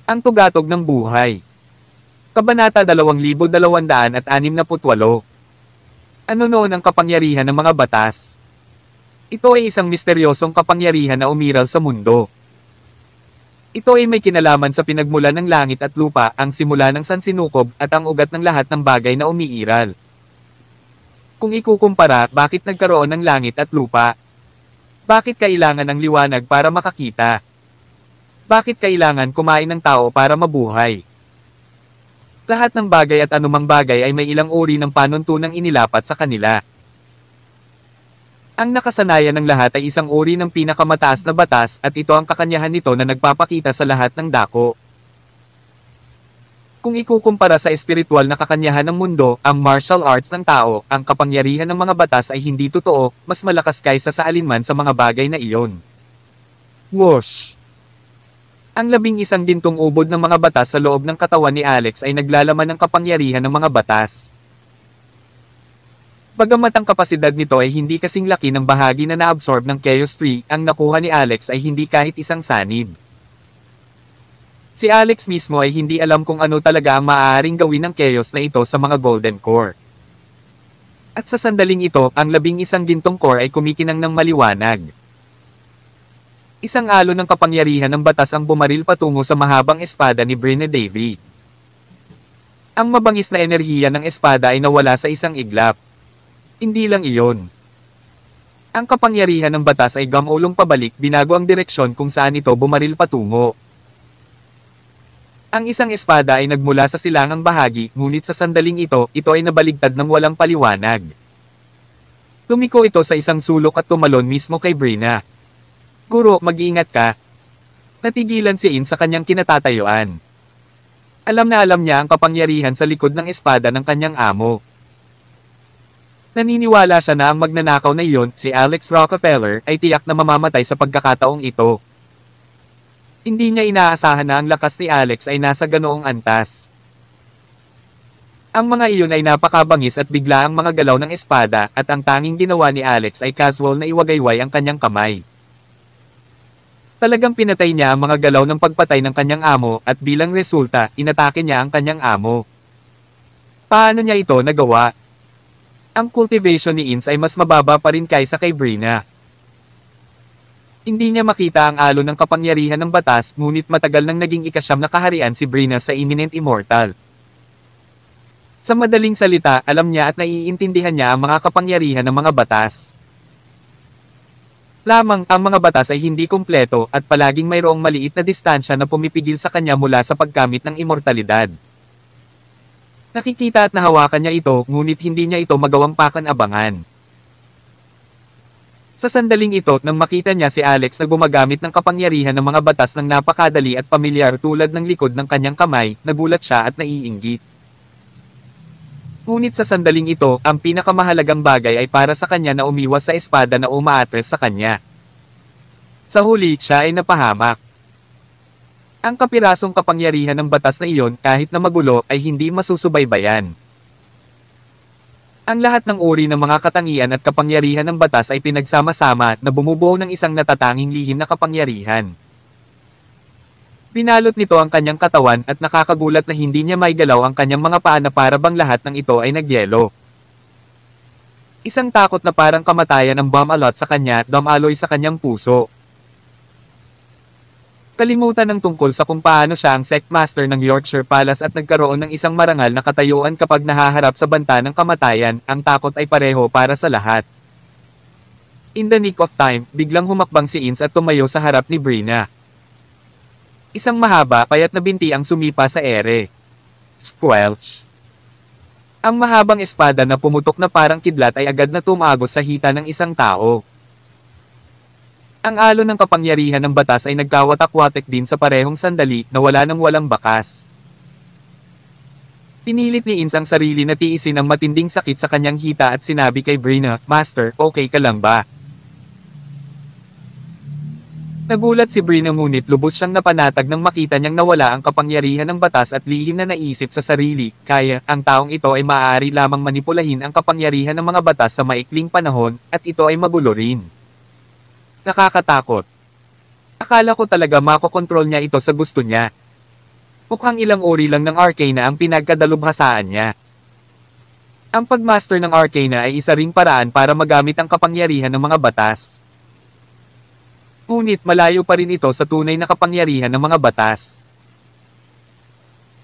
Ang tugatog ng buhay. Kabanata 2268. Ano noon ang kapangyarihan ng mga batas? Ito ay isang misteryosong kapangyarihan na umiral sa mundo. Ito ay may kinalaman sa pinagmulan ng langit at lupa, ang simula ng sansinukob, at ang ugat ng lahat ng bagay na umiiral. Kung ikukumpara, bakit nagkaroon ng langit at lupa? Bakit kailangan ng liwanag para makakita? Bakit kailangan kumain ng tao para mabuhay? Lahat ng bagay at anumang bagay ay may ilang uri ng panuntunang inilapat sa kanila. Ang nakasanayan ng lahat ay isang uri ng pinakamataas na batas, at ito ang kakanyahan nito na nagpapakita sa lahat ng dako. Kung ikukumpara sa espiritual na kakanyahan ng mundo, ang martial arts ng tao, ang kapangyarihan ng mga batas ay hindi totoo, mas malakas kaysa sa alinman sa mga bagay na iyon. Whoosh! Ang 11 gintong ubod ng mga batas sa loob ng katawan ni Alex ay naglalaman ng kapangyarihan ng mga batas. Bagamat ang kapasidad nito ay hindi kasing laki ng bahagi na naabsorb ng Chaos 3, ang nakuha ni Alex ay hindi kahit isang sanib. Si Alex mismo ay hindi alam kung ano talaga ang maaaring gawin ng Chaos na ito sa mga Golden Core. At sa sandaling ito, ang 11 gintong core ay kumikinang ng maliwanag. Isang alon ng kapangyarihan ng batas ang bumaril patungo sa mahabang espada ni Brina Davy. Ang mabangis na enerhiya ng espada ay nawala sa isang iglap. Hindi lang iyon. Ang kapangyarihan ng batas ay gumulong pabalik, binago ang direksyon kung saan ito bumaril patungo. Ang isang espada ay nagmula sa silangang bahagi, ngunit sa sandaling ito ay nabaligtad ng walang paliwanag. Lumiko ito sa isang sulok at tumalon mismo kay Brina. Guro, mag-iingat ka. Natigilan si In sa kanyang kinatatayuan. Alam na alam niya ang kapangyarihan sa likod ng espada ng kanyang amo. Naniniwala siya na ang magnanakaw na iyon, si Alex Rockefeller, ay tiyak na mamamatay sa pagkakataong ito. Hindi niya inaasahan na ang lakas ni Alex ay nasa ganoong antas. Ang mga iyon ay napakabangis at bigla ang mga galaw ng espada, at ang tanging ginawa ni Alex ay casual na iwagayway ang kanyang kamay. Talagang pinatay niya ang mga galaw ng pagpatay ng kanyang amo, at bilang resulta, inatake niya ang kanyang amo. Paano niya ito nagawa? Ang cultivation ni Ince ay mas mababa pa rin kaysa kay Brina. Hindi niya makita ang alon ng kapangyarihan ng batas, ngunit matagal nang naging ikasyam na kaharian si Brina sa Imminent Immortal. Sa madaling salita, alam niya at naiintindihan niya ang mga kapangyarihan ng mga batas. Lamang, ang mga batas ay hindi kumpleto, at palaging mayroong maliit na distansya na pumipigil sa kanya mula sa pagkamit ng immortalidad. Nakikita at nahawakan niya ito, ngunit hindi niya ito magawang pakan-abangan. Sa sandaling ito, nang makita niya si Alex na gumagamit ng kapangyarihan ng mga batas ng napakadali at pamilyar tulad ng likod ng kanyang kamay, nagulat siya at naiinggit. Ngunit sa sandaling ito, ang pinakamahalagang bagay ay para sa kanya na umiwas sa espada na umaatres sa kanya. Sa huli, siya ay napahamak. Ang kapirasong kapangyarihan ng batas na iyon, kahit na magulo, ay hindi masusubaybayan. Ang lahat ng uri ng mga katangian at kapangyarihan ng batas ay pinagsama-sama na bumubuo ng isang natatanging lihim na kapangyarihan. Binalot nito ang kanyang katawan at nakakagulat na hindi niya maigalaw ang kanyang mga paa na para bang lahat ng ito ay nagyelo. Isang takot na parang kamatayan ang bumalot sa kanya at dumaloy sa kanyang puso. Kalimutan ng tungkol sa kung paano siya ang sectmaster ng Yorkshire Palace at nagkaroon ng isang marangal na katayuan kapag nahaharap sa banta ng kamatayan, ang takot ay pareho para sa lahat. In the nick of time, biglang humakbang si Ince at tumayo sa harap ni Brina. Isang mahaba, payat na binti ang sumipa sa ere. Squelch! Ang mahabang espada na pumutok na parang kidlat ay agad na tumagos sa hita ng isang tao. Ang alon ng kapangyarihan ng batas ay nagkawatak-watek din sa parehong sandali na wala nang walang bakas. Pinilit ni Ince ang sarili na tiisin ang matinding sakit sa kanyang hita at sinabi kay Brina, "Master, okay ka lang ba?" Nagulat si Brina ngunit lubos siyang napanatag nang makita niyang nawala ang kapangyarihan ng batas at lihim na naisip sa sarili, kaya, ang taong ito ay maaari lamang manipulahin ang kapangyarihan ng mga batas sa maikling panahon, at ito ay magulo rin. Nakakatakot. Akala ko talaga makokontrol niya ito sa gusto niya. Mukhang ilang uri lang ng Arcana ang pinagkadalubhasaan niya. Ang pagmaster ng Arcana ay isa ring paraan para magamit ang kapangyarihan ng mga batas. Ngunit malayo pa rin ito sa tunay na kapangyarihan ng mga batas.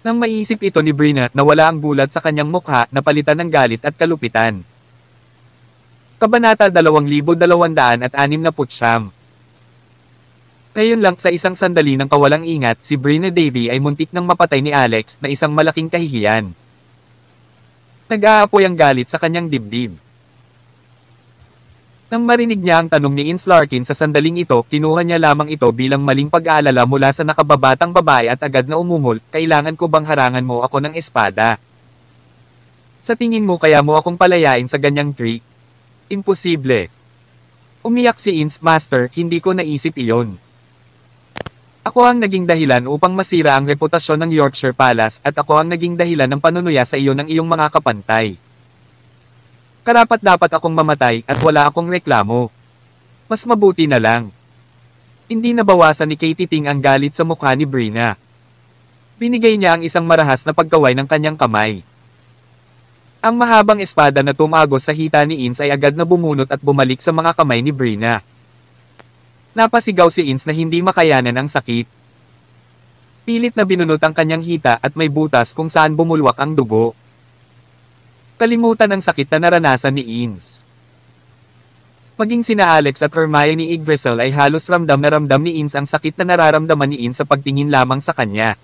Nang maisip ito ni Brina, nawala ang gulat sa kanyang mukha na palitan ng galit at kalupitan. Kabanata 2269. Ngayon lang sa isang sandali ng kawalang ingat, si Brina Davy ay muntik nang mapatay ni Alex na isang malaking kahihiyan. Nag-aapoy ang galit sa kanyang dibdib. Nang marinig niya ang tanong ni Ins Larkin sa sandaling ito, kinuha niya lamang ito bilang maling pag-aalala mula sa nakababatang babae at agad na umungol, "Kailangan ko bang harangan mo ako ng espada? Sa tingin mo kaya mo akong palayain sa ganyang trick? Imposible." Umiyak si Ins, "Master, hindi ko naisip iyon. Ako ang naging dahilan upang masira ang reputasyon ng Yorkshire Palace at ako ang naging dahilan ng panunuya sa iyo ng iyong mga kapantay. Karapat-dapat akong mamatay at wala akong reklamo. Mas mabuti na lang." Hindi nabawasan ni Katie Ting ang galit sa mukha ni Brina. Binigay niya ang isang marahas na pagkaway ng kanyang kamay. Ang mahabang espada na tumagos sa hita ni Ins ay agad na bumunot at bumalik sa mga kamay ni Brina. Napasigaw si Ins na hindi makayanan ang sakit. Pilit na binunot ang kanyang hita at may butas kung saan bumulwak ang dugo. Kalimutan ang sakit na naranasan ni Ins. Maging sina Alex at Hermione Yggdrasil ay halos ramdam na ramdam ni Ins ang sakit na nararamdaman ni Ins sa pagtingin lamang sa kanya.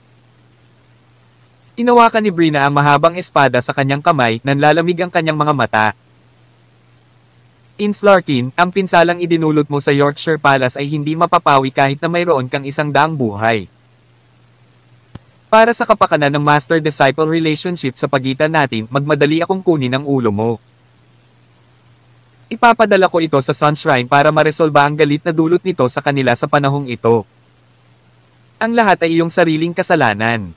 Inawakan ni Brina ang mahabang espada sa kanyang kamay, nanlalamig ang kanyang mga mata. "Ins Larkin, ang pinsalang idinulot mo sa Yorkshire Palace ay hindi mapapawi kahit na mayroon kang 100 buhay. Para sa kapakanan ng master-disciple relationship sa pagitan natin, magmadali akong kunin ang ulo mo. Ipapadala ko ito sa Sunshrine para maresolba ang galit na dulot nito sa kanila sa panahong ito. Ang lahat ay iyong sariling kasalanan.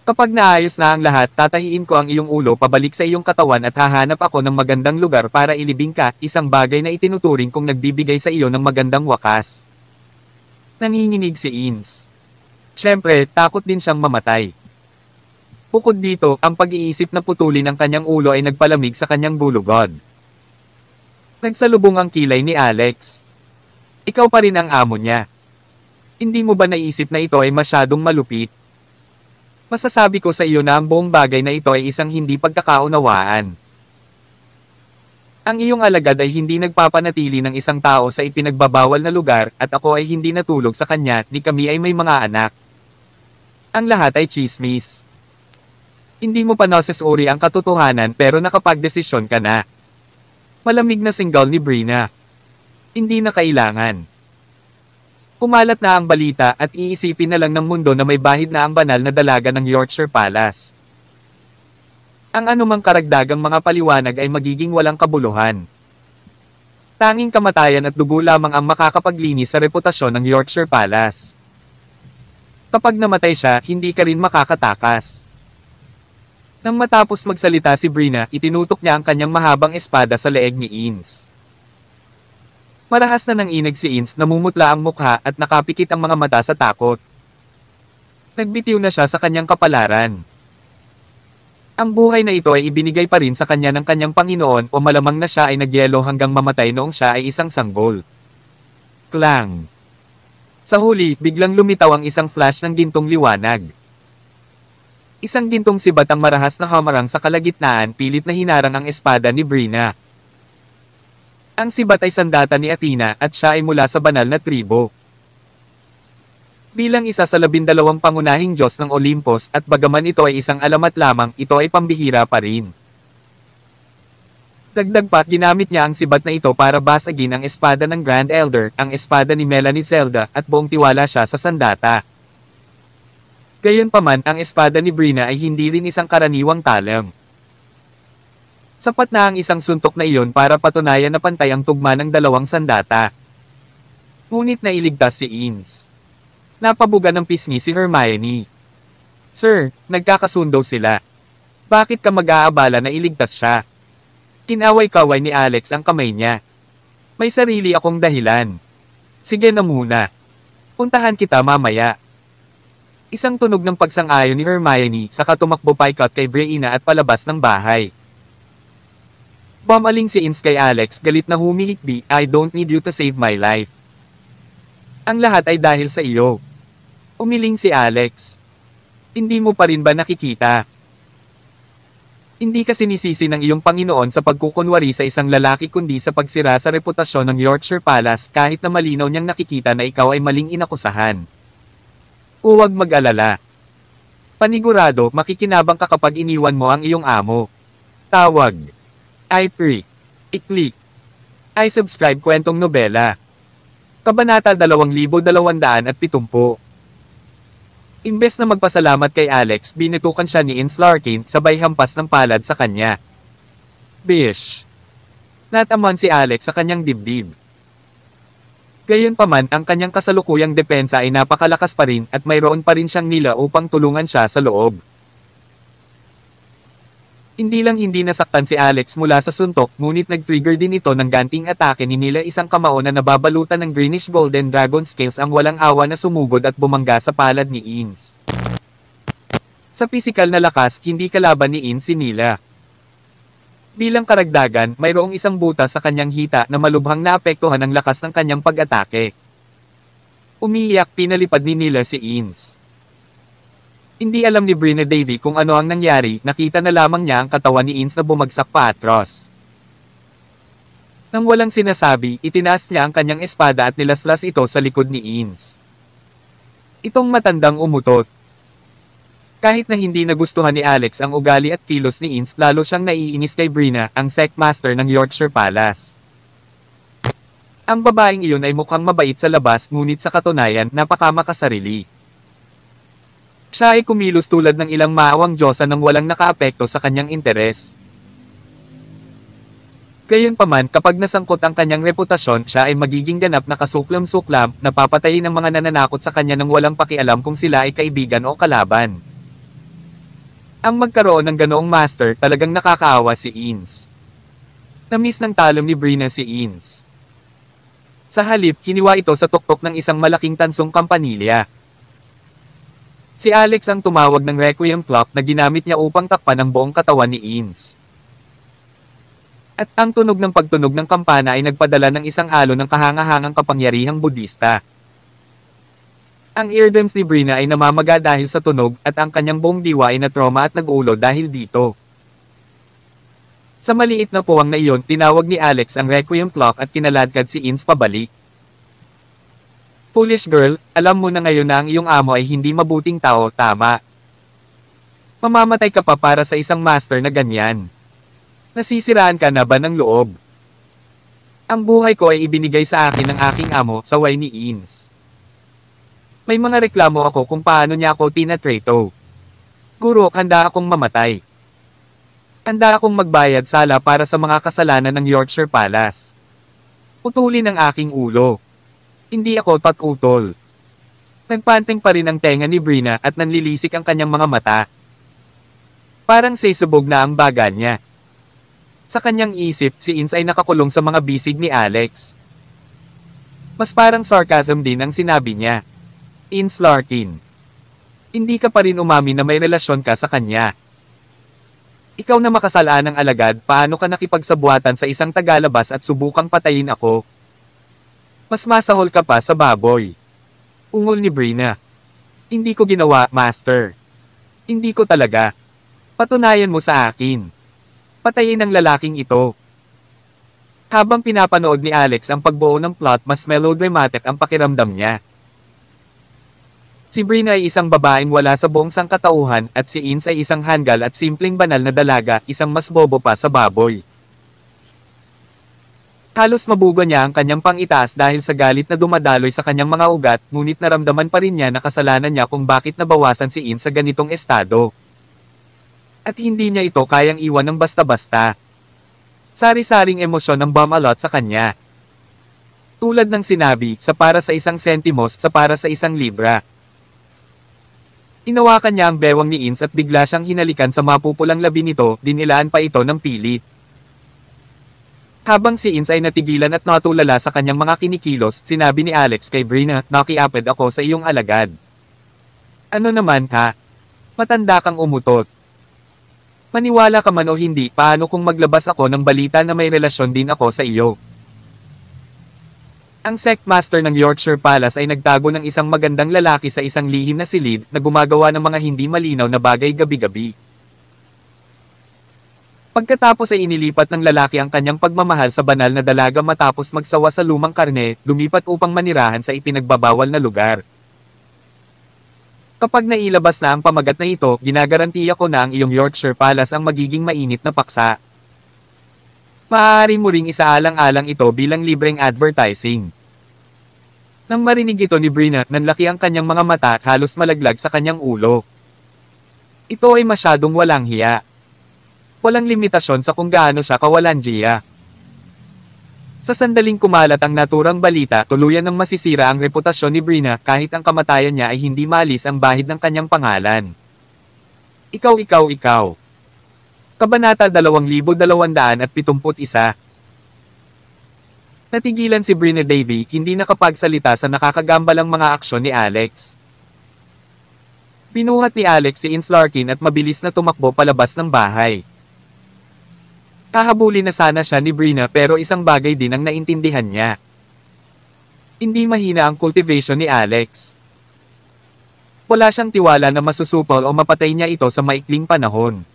Kapag naayos na ang lahat, tatahiin ko ang iyong ulo pabalik sa iyong katawan at hahanap ako ng magandang lugar para ilibing ka, isang bagay na itinuturing kong nagbibigay sa iyo ng magandang wakas." Nanginginig si Ins. Siyempre, takot din siyang mamatay. Bukod dito, ang pag-iisip na putulin ang kanyang ulo ay nagpalamig sa kanyang gulugod. Nagsalubong ang kilay ni Alex. "Ikaw pa rin ang amo niya. Hindi mo ba naisip na ito ay masyadong malupit? Masasabi ko sa iyo na ang buong bagay na ito ay isang hindi pagkakaunawaan. Ang iyong alagad ay hindi nagpapanatili ng isang tao sa ipinagbabawal na lugar at ako ay hindi natulog sa kanya, ni kami ay may mga anak. Ang lahat ay tsismis. Hindi mo pa nasusuri ang katotohanan pero nakapagdesisyon ka na." Malamig na singgal ni Brina. Hindi na kailangan. Kumalat na ang balita at iisipin na lang ng mundo na may bahid na ang banal na dalaga ng Yorkshire Palace. Ang anumang karagdagang mga paliwanag ay magiging walang kabuluhan. Tanging kamatayan at dugo lamang ang makakapaglinis sa reputasyon ng Yorkshire Palace. Kapag namatay siya, hindi ka rin makakatakas. Nang matapos magsalita si Brina, itinutok niya ang kanyang mahabang espada sa leeg ni Ins. Marahas na nanginig si Ins, namumutla ang mukha at nakapikit ang mga mata sa takot. Nagbitiw na siya sa kanyang kapalaran. Ang buhay na ito ay ibinigay pa rin sa kanya ng kanyang Panginoon o malamang na siya ay nagyelo hanggang mamatay noong siya ay isang sanggol. Klang! Sa huli, biglang lumitaw ang isang flash ng gintong liwanag. Isang gintong sibat ang marahas na hamarang sa kalagitnaan, pilit na hinarang ang espada ni Brina. Ang sibat ay sandata ni Athena at siya ay mula sa banal na tribo. Bilang isa sa 12 pangunahing Diyos ng Olympus at bagaman ito ay isang alamat lamang, ito ay pambihira pa rin. Dagdag pa, ginamit niya ang sibat na ito para basagin ang espada ng Grand Elder, ang espada ni Melanie Zelda, at buong tiwala siya sa sandata. Gayunpaman, ang espada ni Brina ay hindi rin isang karaniwang talam. Sapat na ang isang suntok na iyon para patunayan na pantay ang tugma ng dalawang sandata. Ngunit nailigtas si Ins. Napabuga ng pisngi si Hermione. "Sir, nagkakasundo sila. Bakit ka mag-aabala na iligtas siya?" Kinaway-kaway ni Alex ang kamay niya. "May sarili akong dahilan. Sige na muna. Puntahan kita mamaya." Isang tunog ng pagsang-ayon ni Hermione, saka tumakbo paikot kay Brianna at palabas ng bahay. Bumaling si Ins kay Alex, galit na humihikbi, "I don't need you to save my life. Ang lahat ay dahil sa iyo." Umiling si Alex. "Hindi mo pa rin ba nakikita? Hindi ka sinisisi ng iyong Panginoon sa pagkukunwari sa isang lalaki kundi sa pagsira sa reputasyon ng Yorkshire Palace kahit na malinaw niyang nakikita na ikaw ay maling inakusahan. Huwag mag-alala. Panigurado, makikinabang ka kapag iniwan mo ang iyong amo." Tawag. I-click. I-subscribe kwentong nobela. Kabanata 2270. Imbes na magpasalamat kay Alex, binitukan siya ni Ins Larkin, sabay hampas ng palad sa kanya. Bish. Nataman si Alex sa kanyang dibdib. Gayunpaman, ang kanyang kasalukuyang depensa ay napakalakas pa rin at mayroon pa rin siyang nila upang tulungan siya sa loob. Hindi nasaktan si Alex mula sa suntok, ngunit nag-trigger din ito ng ganting atake ni Nila, isang kamao na nababalutan ng greenish golden dragon scales ang walang awa na sumugod at bumangga sa palad ni Ins. Sa pisikal na lakas, hindi kalaban ni Ins si Nila. Bilang karagdagan, mayroong isang butas sa kanyang hita na malubhang naapektuhan ng lakas ng kanyang pag-atake. Umiiyak, pinalipad ni Nila si Ins. Hindi alam ni Brina Davy kung ano ang nangyari, nakita na lamang niya ang katawan ni Ins na bumagsak paatros. Nang walang sinasabi, itinaas niya ang kanyang espada at nilaslas ito sa likod ni Ins. Itong matandang umutot. Kahit na hindi nagustuhan ni Alex ang ugali at kilos ni Ins, lalo siyang naiinis kay Brina, ang Secmaster ng Yorkshire Palace. Ang babaeng iyon ay mukhang mabait sa labas, ngunit sa katunayan, napakamakasarili. Siya ay kumilos tulad ng ilang maawang diyosa nang walang nakaapekto sa kanyang interes. Gayunpaman, kapag nasangkot ang kanyang reputasyon, siya ay magiging ganap na kasuklam-suklam, napapatayin ng mga nananakot sa kanya nang walang pakialam kung sila ay kaibigan o kalaban. Ang magkaroon ng ganoong master, talagang nakakaawa si Ins. Namiss ng talom ni Brina si Ins. Sa halip, hiniwa ito sa tuktok ng isang malaking tansong kampanilya. Si Alex ang tumawag ng requiem clock na ginamit niya upang takpan ang buong katawan ni Ins. At ang tunog ng pagtunog ng kampana ay nagpadala ng isang alon ng kahangahangang kapangyarihang Budista. Ang eardrums ni Brina ay namamaga dahil sa tunog, at ang kanyang buong diwa ay natroma at nag-ulo dahil dito. Sa maliit na puwang na iyon, tinawag ni Alex ang requiem clock at kinaladkad si Ins pabalik. Foolish girl, alam mo na ngayon na ang iyong amo ay hindi mabuting tao, tama? Mamamatay ka pa para sa isang master na ganyan. Nasisiraan ka na ba ng loob? Ang buhay ko ay ibinigay sa akin ng aking amo, saway ni Ins. May mga reklamo ako kung paano niya ako tinatreto. Guro, handa akong mamatay. Handa akong magbayad sala para sa mga kasalanan ng Yorkshire Palace. Putulin ang aking ulo. Hindi ako patutol. Nagpanting pa rin ang tenga ni Brina at nanlilisik ang kanyang mga mata. Parang sisubog na ang baga niya. Sa kanyang isip, si Ins ay nakakulong sa mga bisig ni Alex. Mas parang sarcasm din ang sinabi niya. Ins Larkin. Hindi ka pa rin umamin na may relasyon ka sa kanya. Ikaw na makasalaan ng alagad, paano ka nakipagsabuatan sa isang tagalabas at subukang patayin ako? Mas masahol ka pa sa baboy. Ungol ni Brina. Hindi ko ginawa, Master. Hindi ko talaga. Patunayan mo sa akin. Patayin ang lalaking ito. Habang pinapanood ni Alex ang pagbuo ng plot, mas melodramatic ang pakiramdam niya. Si Brina ay isang babaeng wala sa buong sangkatauhan, at si Ins ay isang hanggal at simpleng banal na dalaga, isang mas bobo pa sa baboy. Halos mabuga niya ang kanyang pangitaas dahil sa galit na dumadaloy sa kanyang mga ugat, ngunit naramdaman pa rin niya na kasalanan niya kung bakit nabawasan si Ins sa ganitong estado. At hindi niya ito kayang iwan ng basta-basta. Sari-saring emosyon ang bumalot sa kanya. Tulad ng sinabi, sa para sa isang sentimos, sa para sa isang libra. Inawakan niya ang bewang ni Ins at bigla siyang hinalikan sa mapupulang labi nito, dinilaan pa ito ng pilit. Habang si Ins ay natigilan at natulala sa kanyang mga kinikilos, sinabi ni Alex kay Brina, nakiapid ako sa iyong alagad. Ano naman ha? Matanda kang umutot. Maniwala ka man o hindi, paano kung maglabas ako ng balita na may relasyon din ako sa iyo? Ang sectmaster ng Yorkshire Palace ay nagtago ng isang magandang lalaki sa isang lihim na silid na gumagawa ng mga hindi malinaw na bagay gabi-gabi. Pagkatapos ay inilipat ng lalaki ang kanyang pagmamahal sa banal na dalaga matapos magsawa sa lumang karne, lumipat upang manirahan sa ipinagbabawal na lugar. Kapag nailabas na ang pamagat na ito, ginagarantiya ko na ang iyong Yorkshire Palace ang magiging mainit na paksa. Maaari mo ring isaalang-alang ito bilang libreng advertising. Nang marinig ito ni Brina, nanlaki ang kanyang mga mata at halos malaglag sa kanyang ulo. Ito ay masyadong walang hiya. Walang limitasyon sa kung gaano siya kawalanjiya. Sa sandaling kumalat ang naturang balita, tuluyan ng masisira ang reputasyon ni Brina kahit ang kamatayan niya ay hindi maalis ang bahid ng kanyang pangalan. Ikaw. Kabanata 2271. Natigilan si Brina Davy, hindi nakapagsalita sa nakakagambalang mga aksyon ni Alex. Pinuhat ni Alex si Ince Larkin at mabilis na tumakbo palabas ng bahay. Kahabulin na sana siya ni Brina pero isang bagay din ang naintindihan niya. Hindi mahina ang cultivation ni Alex. Wala siyang tiwala na masusupol o mapatay niya ito sa maikling panahon.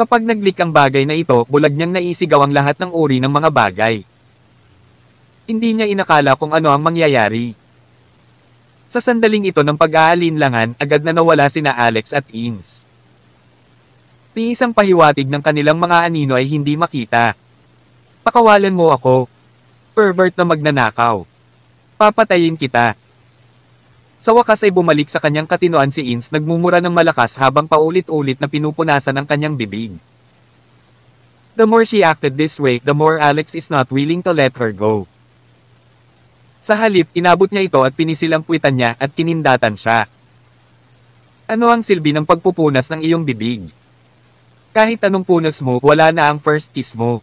Kapag naglik ang bagay na ito, bulag niyang naisigaw ang lahat ng uri ng mga bagay. Hindi niya inakala kung ano ang mangyayari. Sa sandaling ito ng pag-aalinlangan, agad na nawala sina Alex at Ince. Ni isang pahiwatig ng kanilang mga anino ay hindi makita. Pakawalan mo ako. Pervert na magnanakaw. Papatayin kita. Sa wakas ay bumalik sa kanyang katinoan si Ince, nagmumura ng malakas habang paulit-ulit na pinupunasan ang kanyang bibig. The more she acted this way, the more Alex is not willing to let her go. Sa halip, inabot niya ito at pinisil ang puwitan niya at kinindatan siya. Ano ang silbi ng pagpupunas ng iyong bibig? Kahit anong punas mo, wala na ang first kiss mo.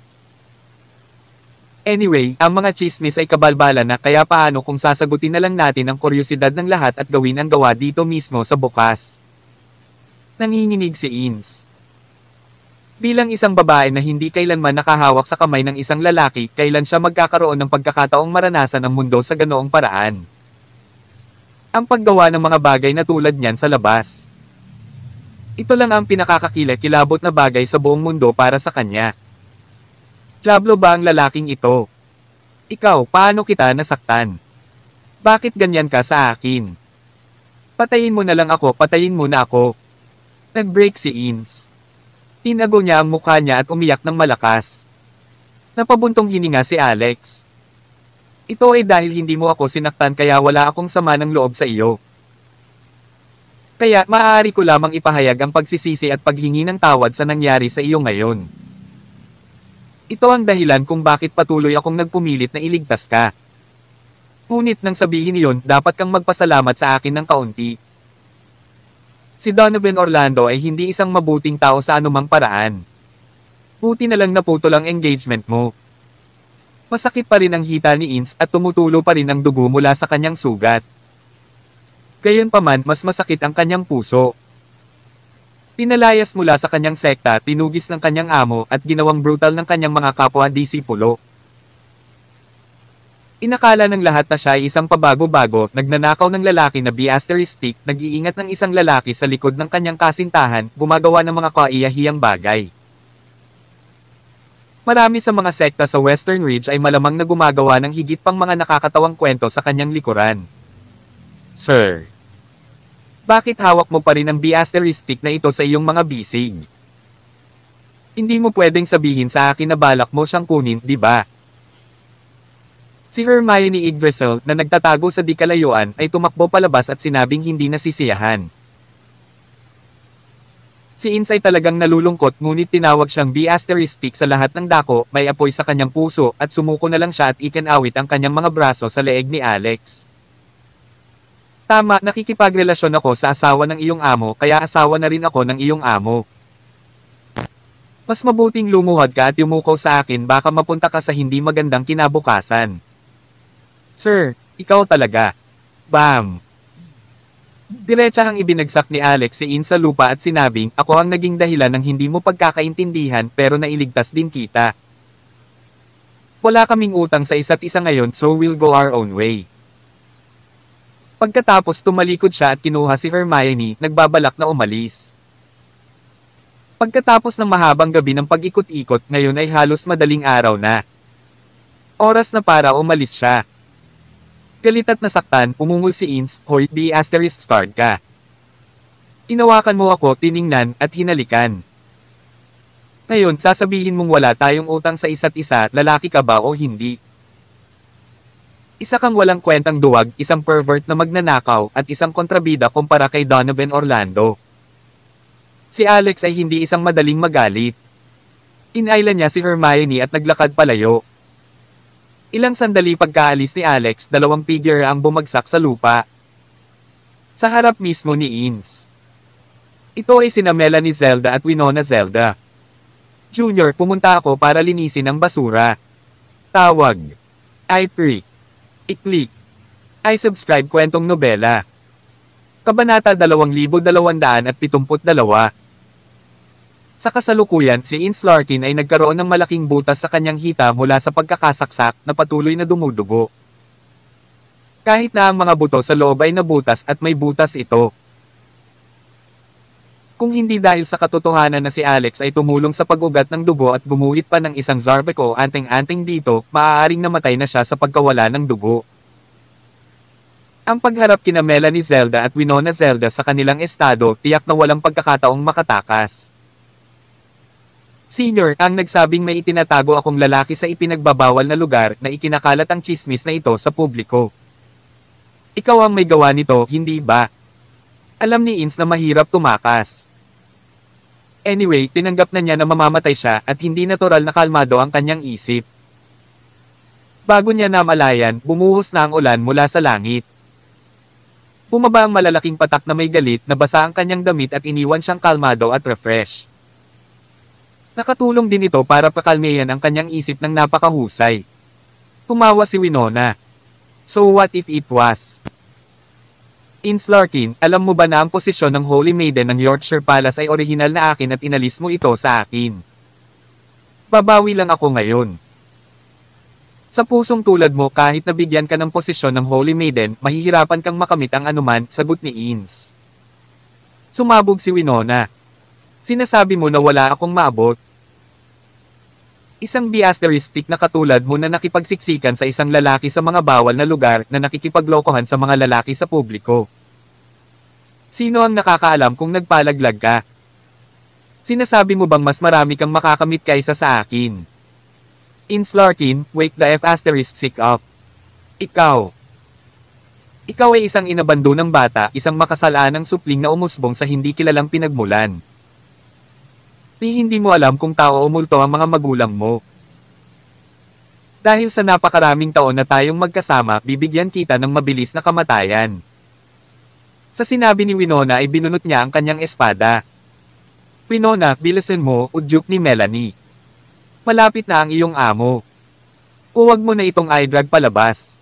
Anyway, ang mga chismis ay kabalbalan na, kaya paano kung sasagutin na lang natin ang kuryosidad ng lahat at gawin ang gawa dito mismo sa bukas. Nanginginig si Ince. Bilang isang babae na hindi kailanman nakahawak sa kamay ng isang lalaki, kailan siya magkakaroon ng pagkakataong maranasan ang mundo sa ganoong paraan? Ang paggawa ng mga bagay na tulad niyan sa labas. Ito lang ang pinakakakilabot na bagay sa buong mundo para sa kanya. Diablo ba ang lalaking ito? Ikaw, paano kita nasaktan? Bakit ganyan ka sa akin? Patayin mo na lang ako, patayin mo na ako. Nag-break si Ince. Tinago niya ang mukha niya at umiyak ng malakas. Napabuntong hininga si Alex. Ito ay dahil hindi mo ako sinaktan kaya wala akong sama ng loob sa iyo. Kaya, maaari ko lamang ipahayag ang pagsisisi at paghingi ng tawad sa nangyari sa iyo ngayon. Ito ang dahilan kung bakit patuloy akong nagpumilit na iligtas ka. Ngunit nang sabihin iyon, dapat kang magpasalamat sa akin ng kaunti. Si Donovan Orlando ay hindi isang mabuting tao sa anumang paraan. Buti na lang naputol ang engagement mo. Masakit pa rin ang hita ni Ince at tumutulo pa rin ang dugo mula sa kanyang sugat. Gayunpaman, mas masakit ang kanyang puso. Pinalayas mula sa kanyang sekta, tinugis ng kanyang amo, at ginawang brutal ng kanyang mga kapwa-disipulo. Inakala ng lahat na siya ay isang pabago-bago, nagnanakaw ng lalaki na B***, nag-iingat ng isang lalaki sa likod ng kanyang kasintahan, gumagawa ng mga kaiyahiyang bagay. Marami sa mga sekta sa Western Ridge ay malamang na gumagawa ng higit pang mga nakakatawang kwento sa kanyang likuran. Sir, bakit hawak mo pa rin ang B*** na ito sa iyong mga bisig? Hindi mo pwedeng sabihin sa akin na balak mo siyang kunin, di ba? Si Hermione Yggdrasil, na nagtatago sa di kalayuan, ay tumakbo palabas at sinabing hindi nasisiyahan. Si Ince ay talagang nalulungkot ngunit tinawag siyang B** sa lahat ng dako, may apoy sa kanyang puso, at sumuko na lang siya at ikinawit ang kanyang mga braso sa leeg ni Alex. Tama, nakikipagrelasyon ako sa asawa ng iyong amo, kaya asawa na rin ako ng iyong amo. Mas mabuting lumuhod ka at yumuko sa akin, baka mapunta ka sa hindi magandang kinabukasan. Sir, ikaw talaga. Bam! Diretsahang ibinagsak ni Alex si Ins sa lupa at sinabing, ako ang naging dahilan ng hindi mo pagkakaintindihan pero nailigtas din kita. Wala kaming utang sa isa't isa ngayon so we'll go our own way. Pagkatapos tumalikod siya at kinuha si Hermione, nagbabalak na umalis. Pagkatapos ng mahabang gabi ng pag-ikot-ikot, ngayon ay halos madaling araw na. Oras na para umalis siya. Galit at nasaktan, umungol si Ins, hoy, ***** ka. Inawakan mo ako, tiningnan, at hinalikan. Ngayon, sasabihin mong wala tayong utang sa isa't isa, lalaki ka ba o hindi? Isa kang walang kwentang duwag, isang pervert na magnanakaw, at isang kontrabida kumpara kay Donovan Orlando. Si Alex ay hindi isang madaling magalit. Inailan niya si Hermione at naglakad palayo. Ilang sandali pagkaalis ni Alex, dalawang figure ang bumagsak sa lupa. Sa harap mismo ni Ins. Ito ay sina Melanie Zelda at Winona Zelda. Junior, pumunta ako para linisin ang basura. Tawag. I-freak. I-click. I-subscribe kwentong nobela. Kabanata 2272. Sa kasalukuyan, si Ins Larkin ay nagkaroon ng malaking butas sa kanyang hita mula sa pagkakasaksak na patuloy na dumudugo. Kahit na ang mga buto sa loob ay nabutas at may butas ito. Kung hindi dahil sa katotohanan na si Alex ay tumulong sa pag-ugat ng dugo at gumuhit pa ng isang Zarbeco anting-anting dito, maaaring namatay na siya sa pagkawala ng dugo. Ang pagharap kina Melanie Zelda at Winona Zelda sa kanilang estado, tiyak na walang pagkakataong makatakas. Senior, ang nagsabing may itinatago akong lalaki sa ipinagbabawal na lugar na ikinakalat ang tsismis na ito sa publiko. Ikaw ang may gawa nito, hindi ba? Alam ni Ins na mahirap tumakas. Anyway, tinanggap na niya na mamamatay siya at hindi natural na kalmado ang kanyang isip. Bago niya namalayan, bumuhos na ang ulan mula sa langit. Bumaba ang malalaking patak na may galit na basa ang kanyang damit at iniwan siyang kalmado at refresh. Nakatulong din ito para pakalmeyan ang kanyang isip ng napakahusay. Tumawa si Winona. So what if it was? Ins Larkin, alam mo ba na ang posisyon ng Holy Maiden ng Yorkshire Palace ay orihinal na akin at inalis mo ito sa akin? Babawi lang ako ngayon. Sa pusong tulad mo, kahit nabigyan ka ng posisyon ng Holy Maiden, mahihirapan kang makamit ang anuman, sagot ni Ins. Sumabog si Winona. Sinasabi mo na wala akong maabot. Isang ***** na katulad mo na nakipagsiksikan sa isang lalaki sa mga bawal na lugar na nakikipaglokohan sa mga lalaki sa publiko. Sino ang nakakaalam kung nagpalaglag ka? Sinasabi mo bang mas marami kang makakamit kaysa sa akin? Ins Larkin, wake the ***** up. Ikaw. Ikaw ay isang inabando ng bata, isang makasalanang supling na umusbong sa hindi kilalang pinagmulan. Hindi mo alam kung tao o multo ang mga magulang mo. Dahil sa napakaraming taon na tayong magkasama, bibigyan kita ng mabilis na kamatayan. Sa sinabi ni Winona ay binunot niya ang kanyang espada. Winona, bilisan mo, udyok ni Melanie. Malapit na ang iyong amo. Huwag mo na itong i-drag palabas.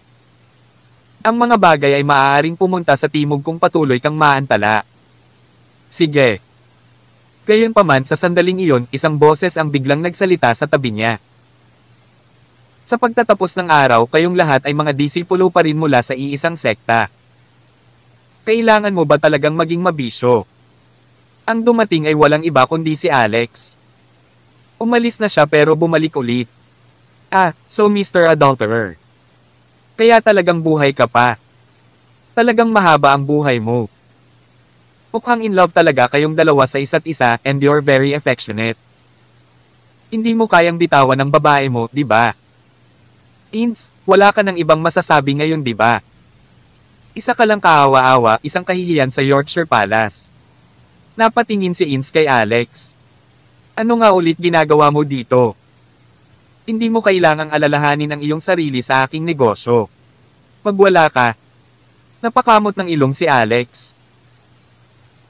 Ang mga bagay ay maaaring pumunta sa timog kung patuloy kang maantala. Sige. Gayunpaman sa sandaling iyon, isang boses ang biglang nagsalita sa tabi niya. Sa pagtatapos ng araw, kayong lahat ay mga disipulo pa rin mula sa iisang sekta. Kailangan mo ba talagang maging mabisyo? Ang dumating ay walang iba kundi si Alex. Umalis na siya pero bumalik ulit. So Mr. Adulterer. Kaya talagang buhay ka pa. Talagang mahaba ang buhay mo. Mukhang in love talaga kayong dalawa sa isa't isa, and you're very affectionate. Hindi mo kayang bitawan ng babae mo, di ba? Ins, wala ka ng ibang masasabi ngayon, di ba? Isa ka lang kaawa-awa, isang kahihiyan sa Yorkshire Palace. Napatingin si Ins kay Alex. Ano nga ulit ginagawa mo dito? Hindi mo kailangang alalahanin ang iyong sarili sa aking negosyo. Magwala ka. Napakamot ng ilong si Alex.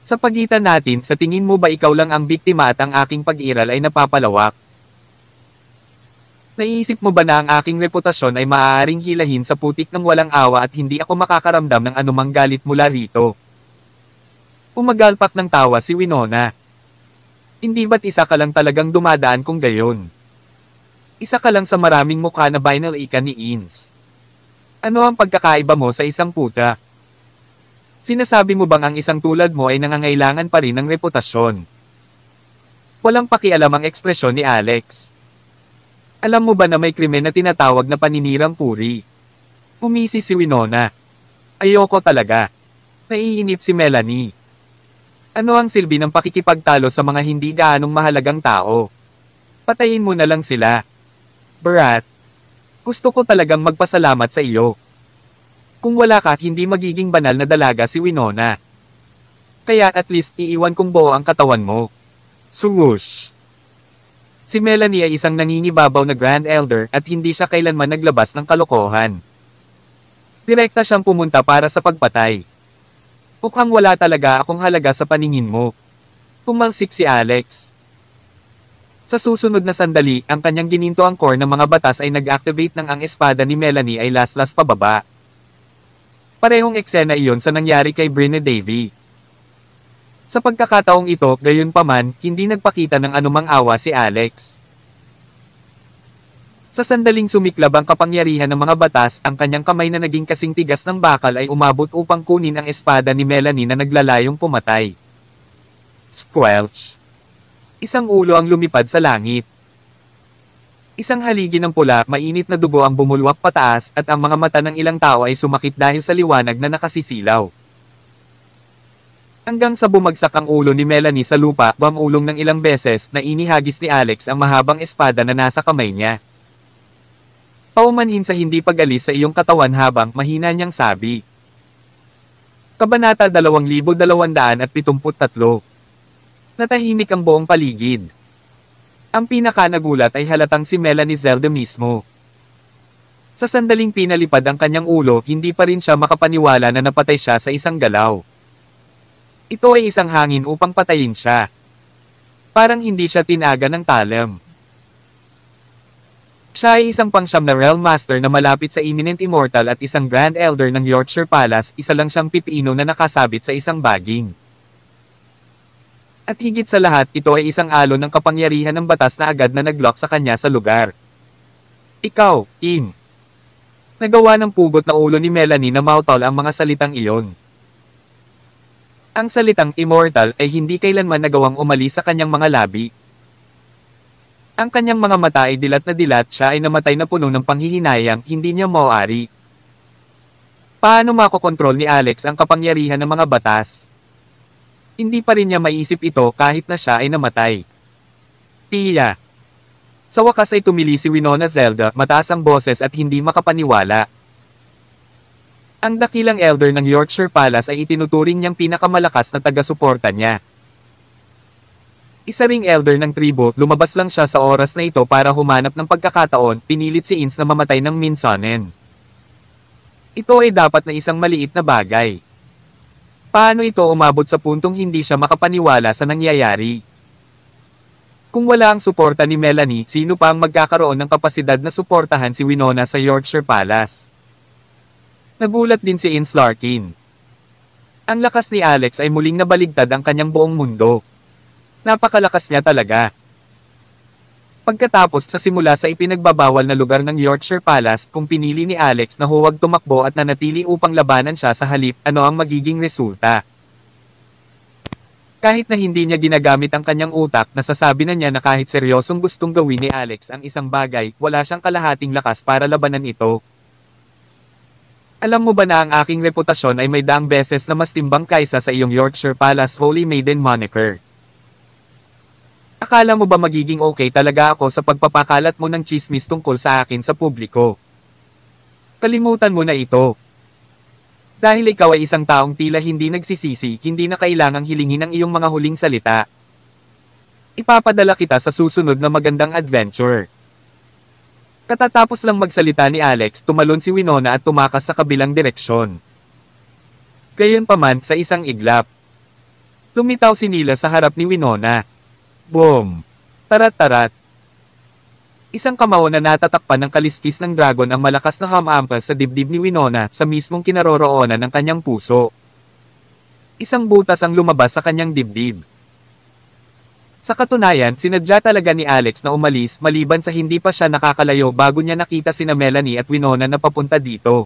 Sa pagitan natin, sa tingin mo ba ikaw lang ang biktima at ang aking pag-iral ay napapalawak? Naiisip mo ba na ang aking reputasyon ay maaaring hilahin sa putik ng walang awa at hindi ako makakaramdam ng anumang galit mula rito? Umagalpak ng tawa si Winona. Hindi ba't isa ka lang talagang dumadaan kung gayon? Isa ka lang sa maraming mukha na vinyl ika ni Ins. Ano ang pagkakaiba mo sa isang puta? Sinasabi mo bang ang isang tulad mo ay nangangailangan pa rin ng reputasyon? Walang pakialam ang ekspresyon ni Alex. Alam mo ba na may krimen na tinatawag na paninirang puri? Umisi si Winona. Ayoko talaga. Naiinip si Melanie. Ano ang silbi ng pakikipagtalo sa mga hindi gaanong mahalagang tao? Patayin mo na lang sila. Brat, gusto ko talagang magpasalamat sa iyo. Kung wala ka, hindi magiging banal na dalaga si Winona. Kaya at least iiwan kong buo ang katawan mo. Swoosh! Si Melanie ay isang nangingibabaw na Grand Elder at hindi siya kailanman naglabas ng kalokohan. Direkta siyang pumunta para sa pagpatay. Mukhang wala talaga akong halaga sa paningin mo. Tumalsik si Alex. Sa susunod na sandali, ang kanyang gininto ang core ng mga batas ay nag-activate ng ang espada ni Melanie ay laslas pababa. Parehong eksena iyon sa nangyari kay Brinne Davy. Sa pagkakataong ito, gayunpaman, hindi nagpakita ng anumang awa si Alex. Sa sandaling sumiklab ang kapangyarihan ng mga batas, ang kanyang kamay na naging kasing tigas ng bakal ay umabot upang kunin ang espada ni Melanie na naglalayong pumatay. Squelch! Isang ulo ang lumipad sa langit. Isang haligi ng pula, mainit na dugo ang bumulwak pataas at ang mga mata ng ilang tao ay sumakit dahil sa liwanag na nakasisilaw. Hanggang sa bumagsak ang ulo ni Melanie sa lupa, bumulong ng ilang beses na inihagis ni Alex ang mahabang espada na nasa kamay niya. Paumanhin sa hindi pag-alis sa iyong katawan habang mahina niyang sabi. Kabanata 2273. Natahimik ang buong paligid. Ang pinaka-nagulat ay halatang si Melanie Zelda mismo. Sa sandaling pinalipad ang kanyang ulo, hindi pa rin siya makapaniwala na napatay siya sa isang galaw. Ito ay isang hangin upang patayin siya. Parang hindi siya tinaga ng talam. Siya ay isang pangsyam na Realm Master na malapit sa Imminent Immortal at isang Grand Elder ng Yorkshire Palace, isa lang siyang pipino na nakasabit sa isang baging. At higit sa lahat, ito ay isang alon ng kapangyarihan ng batas na agad na naglock sa kanya sa lugar. Ikaw, Im. Nagawa ng pugot na ulo ni Melanie na mautol ang mga salitang iyon. Ang salitang immortal ay hindi kailanman nagawang umalis sa kanyang mga labi. Ang kanyang mga mata ay dilat na dilat, siya ay namatay na puno ng panghihinayang, hindi niya maaari. Paano makokontrol ni Alex ang kapangyarihan ng mga batas? Hindi pa rin niya maisip ito kahit na siya ay namatay. Tiya. Sa wakas ay tumili si Winona Zelda, mataas ang boses at hindi makapaniwala. Ang dakilang elder ng Yorkshire Palace ay itinuturing niyang pinakamalakas na taga-suporta niya. Isa ring elder ng tribo, lumabas lang siya sa oras na ito para humanap ng pagkakataon, pinilit si Ins na mamatay ng minsanen. Ito ay dapat na isang maliit na bagay. Paano ito umabot sa puntong hindi siya makapaniwala sa nangyayari? Kung wala ang suporta ni Melanie, sino pa ang magkakaroon ng kapasidad na suportahan si Winona sa Yorkshire Palace? Nagulat din si Ins Larkin. Ang lakas ni Alex ay muling nabaligtad ang kanyang buong mundo. Napakalakas niya talaga. Pagkatapos sa simula sa ipinagbabawal na lugar ng Yorkshire Palace, kung pinili ni Alex na huwag tumakbo at nanatili upang labanan siya sa halip, ano ang magiging resulta? Kahit na hindi niya ginagamit ang kanyang utak, nasasabi na niya na kahit seryosong gustong gawin ni Alex ang isang bagay, wala siyang kalahating lakas para labanan ito. Alam mo ba na ang aking reputasyon ay may daang beses na mas timbang kaysa sa iyong Yorkshire Palace Holy Maiden moniker? Akala mo ba magiging okay talaga ako sa pagpapakalat mo ng chismis tungkol sa akin sa publiko? Kalimutan mo na ito. Dahil ikaw ay isang taong tila hindi nagsisisi, hindi na kailangang hilingin ang iyong mga huling salita. Ipapadala kita sa susunod na magandang adventure. Katatapos lang magsalita ni Alex, tumalon si Winona at tumakas sa kabilang direksyon. Gayunpaman, sa isang iglap, lumitaw si Nila sa harap ni Winona. Boom! Tarat-tarat! Isang kamao na natatakpan ng kaliskis ng dragon ang malakas na hamampas sa dibdib ni Winona sa mismong kinaroroonan ng kanyang puso. Isang butas ang lumabas sa kanyang dibdib. Sa katunayan, sinadya talaga ni Alex na umalis maliban sa hindi pa siya nakakalayo bago niya nakita sina Melanie at Winona na papunta dito.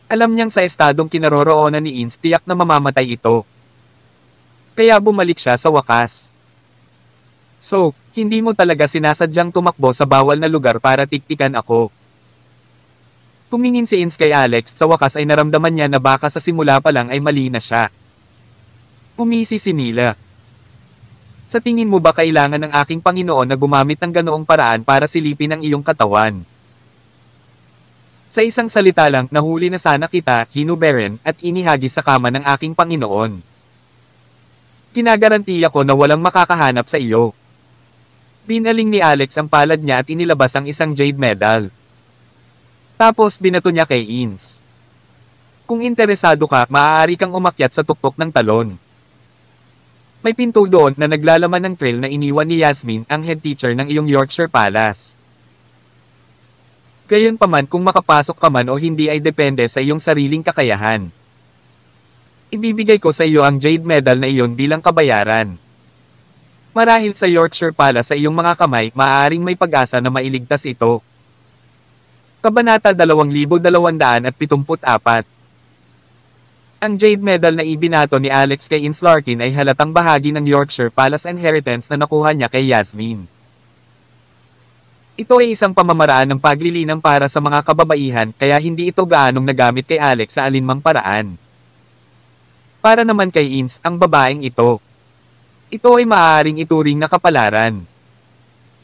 Alam niyang sa estadong kinaroroonan ni Ins tiyak na mamamatay ito. Kaya bumalik siya sa wakas. So, hindi mo talaga sinasadyang tumakbo sa bawal na lugar para tiktikan ako. Tumingin si Ins kay Alex, sa wakas ay naramdaman niya na baka sa simula pa lang ay mali na siya. Umisi si Nila. Sa tingin mo ba kailangan ng aking Panginoon na gumamit ng ganoong paraan para silipin ang iyong katawan? Sa isang salita lang, nahuli na sana kita, hinuberen, at inihagis sa kama ng aking Panginoon. Kinagarantiya ko na walang makakahanap sa iyo. Binaling ni Alex ang palad niya at inilabas ang isang jade medal. Tapos binato niya kay Ins. Kung interesado ka, maaari kang umakyat sa tuktok ng talon. May pinto doon na naglalaman ng trail na iniwan ni Yasmin, ang head teacher ng iyong Yorkshire Palace. Gayunpaman kung makapasok ka man o hindi ay depende sa iyong sariling kakayahan. Ibibigay ko sa iyo ang jade medal na iyon bilang kabayaran. Marahil sa Yorkshire Palace sa iyong mga kamay, maaaring may pag-asa na mailigtas ito. Kabanata 2274. Ang jade medal na ibinato ni Alex kay Ins Larkin ay halatang bahagi ng Yorkshire Palace inheritance na nakuha niya kay Yasmin. Ito ay isang pamamaraan ng paglilinang para sa mga kababaihan kaya hindi ito gaanong nagamit kay Alex sa alinmang paraan. Para naman kay Ins, ang babaeng ito. Ito ay maaaring ituring na kapalaran.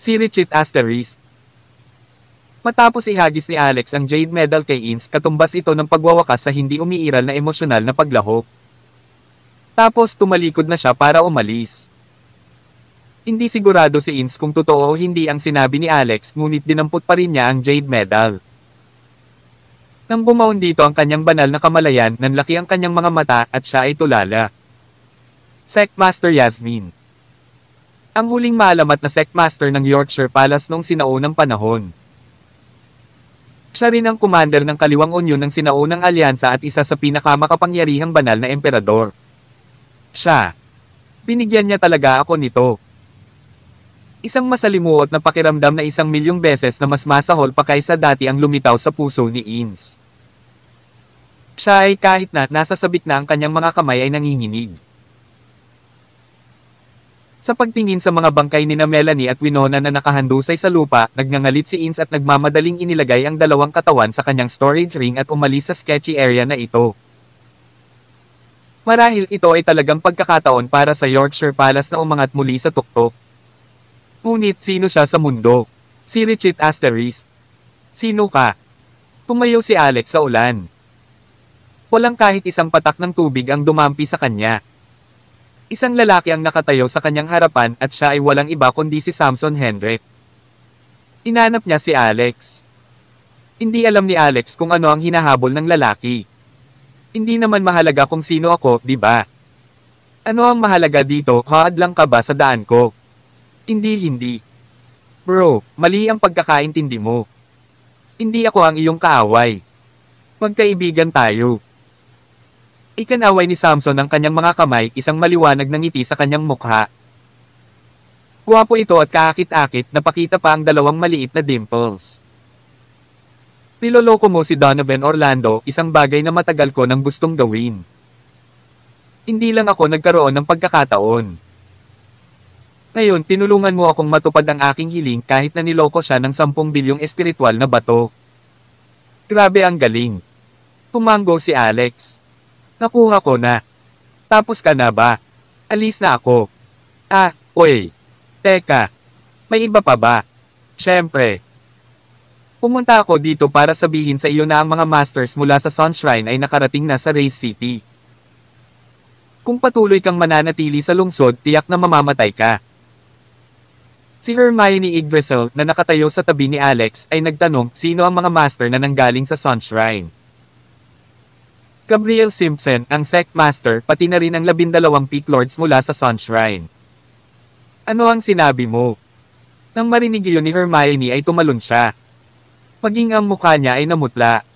Si Richit Asterisk. Matapos ihagis ni Alex ang jade medal kay Ins, katumbas ito ng pagwawakas sa hindi umiiral na emosyonal na paglahok. Tapos tumalikod na siya para umalis. Hindi sigurado si Ins kung totoo o hindi ang sinabi ni Alex, ngunit dinampot pa rin niya ang jade medal. Nang bumaon dito ang kanyang banal na kamalayan, nanlaki ang kanyang mga mata at siya ay tulala. Sectmaster Yasmin. Ang huling maalamat na Sectmaster ng Yorkshire Palace noong sinaunang panahon. Siya rin ang commander ng Kaliwang Unyon ng sinaunang alyansa at isa sa pinakamakapangyarihang banal na emperador. Siya. Binigyan niya talaga ako nito. Isang masalimuot na pakiramdam na 1,000,000 beses na mas masahol pa kaysa dati ang lumitaw sa puso ni Ins. Siya ay kahit na nasa sabik na ang kanyang mga kamay ay nanginginig. Sa pagtingin sa mga bangkay ni Melanie at Winona na nakahandusay sa lupa, nagngangalit si Ins at nagmamadaling inilagay ang dalawang katawan sa kanyang storage ring at umalis sa sketchy area na ito. Marahil ito ay talagang pagkakataon para sa Yorkshire Palace na umangat muli sa tuktok. Ngunit sino siya sa mundo? Si Richit Asterisk. Sino ka? Tumayo si Alex sa ulan. Walang kahit isang patak ng tubig ang dumampi sa kanya. Isang lalaki ang nakatayo sa kanyang harapan at siya ay walang iba kundi si Samson Hendrik. Inanap niya si Alex. Hindi alam ni Alex kung ano ang hinahabol ng lalaki. Hindi naman mahalaga kung sino ako, di ba? Ano ang mahalaga dito, haadlang ka ba sa daan ko? Hindi. Bro, mali ang pagkakaintindi mo. Hindi ako ang iyong kaaway. Magkaibigan tayo. Ikanaway ni Samson ang kanyang mga kamay, isang maliwanag na ngiti sa kanyang mukha. Guwapo ito at kaakit-akit, napakita pa ang dalawang maliit na dimples. Niloloko mo si Donovan Orlando, isang bagay na matagal ko nang gustong gawin. Hindi lang ako nagkaroon ng pagkakataon. Ngayon, tinulungan mo akong matupad ang aking hiling kahit na niloko siya ng 10 bilyong espiritual na bato. Grabe ang galing. Tumango si Alex. Nakuha ko na. Tapos ka na ba? Alis na ako. Oy. Teka. May iba pa ba? Siyempre. Pumunta ako dito para sabihin sa iyo na ang mga masters mula sa Sunshrine ay nakarating na sa Race City. Kung patuloy kang mananatili sa lungsod, tiyak na mamamatay ka. Si Hermione Yggdrasil na nakatayo sa tabi ni Alex ay nagtanong sino ang mga master na nanggaling sa Sunshrine. Gabriel Simpson, ang Sectmaster, pati na rin ang 12 Peak Lords mula sa Sunshrine. Ano ang sinabi mo? Nang marinig iyon ni Hermione ay tumalon siya. Maging ang mukha niya ay namutla.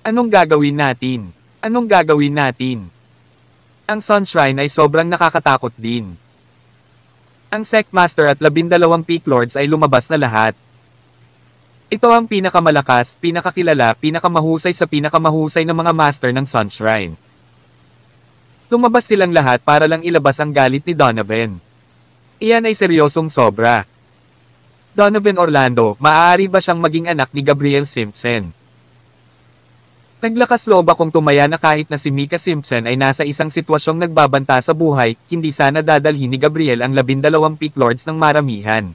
Anong gagawin natin? Anong gagawin natin? Ang Sun Shrine ay sobrang nakakatakot din. Ang Sect Master at 12 Peak Lords ay lumabas na lahat. Ito ang pinakamalakas, pinakakilala, pinakamahusay sa pinakamahusay ng mga master ng Sun Shrine. Lumabas silang lahat para lang ilabas ang galit ni Donovan. Iyan ay seryosong sobra. Donovan Orlando, maaari ba siyang maging anak ni Gabriel Simpson? Naglakas loob akong tumaya na kahit na si Mika Simpson ay nasa isang sitwasyong nagbabanta sa buhay, hindi sana dadalhin ni Gabriel ang 12 Peak Lords ng maramihan.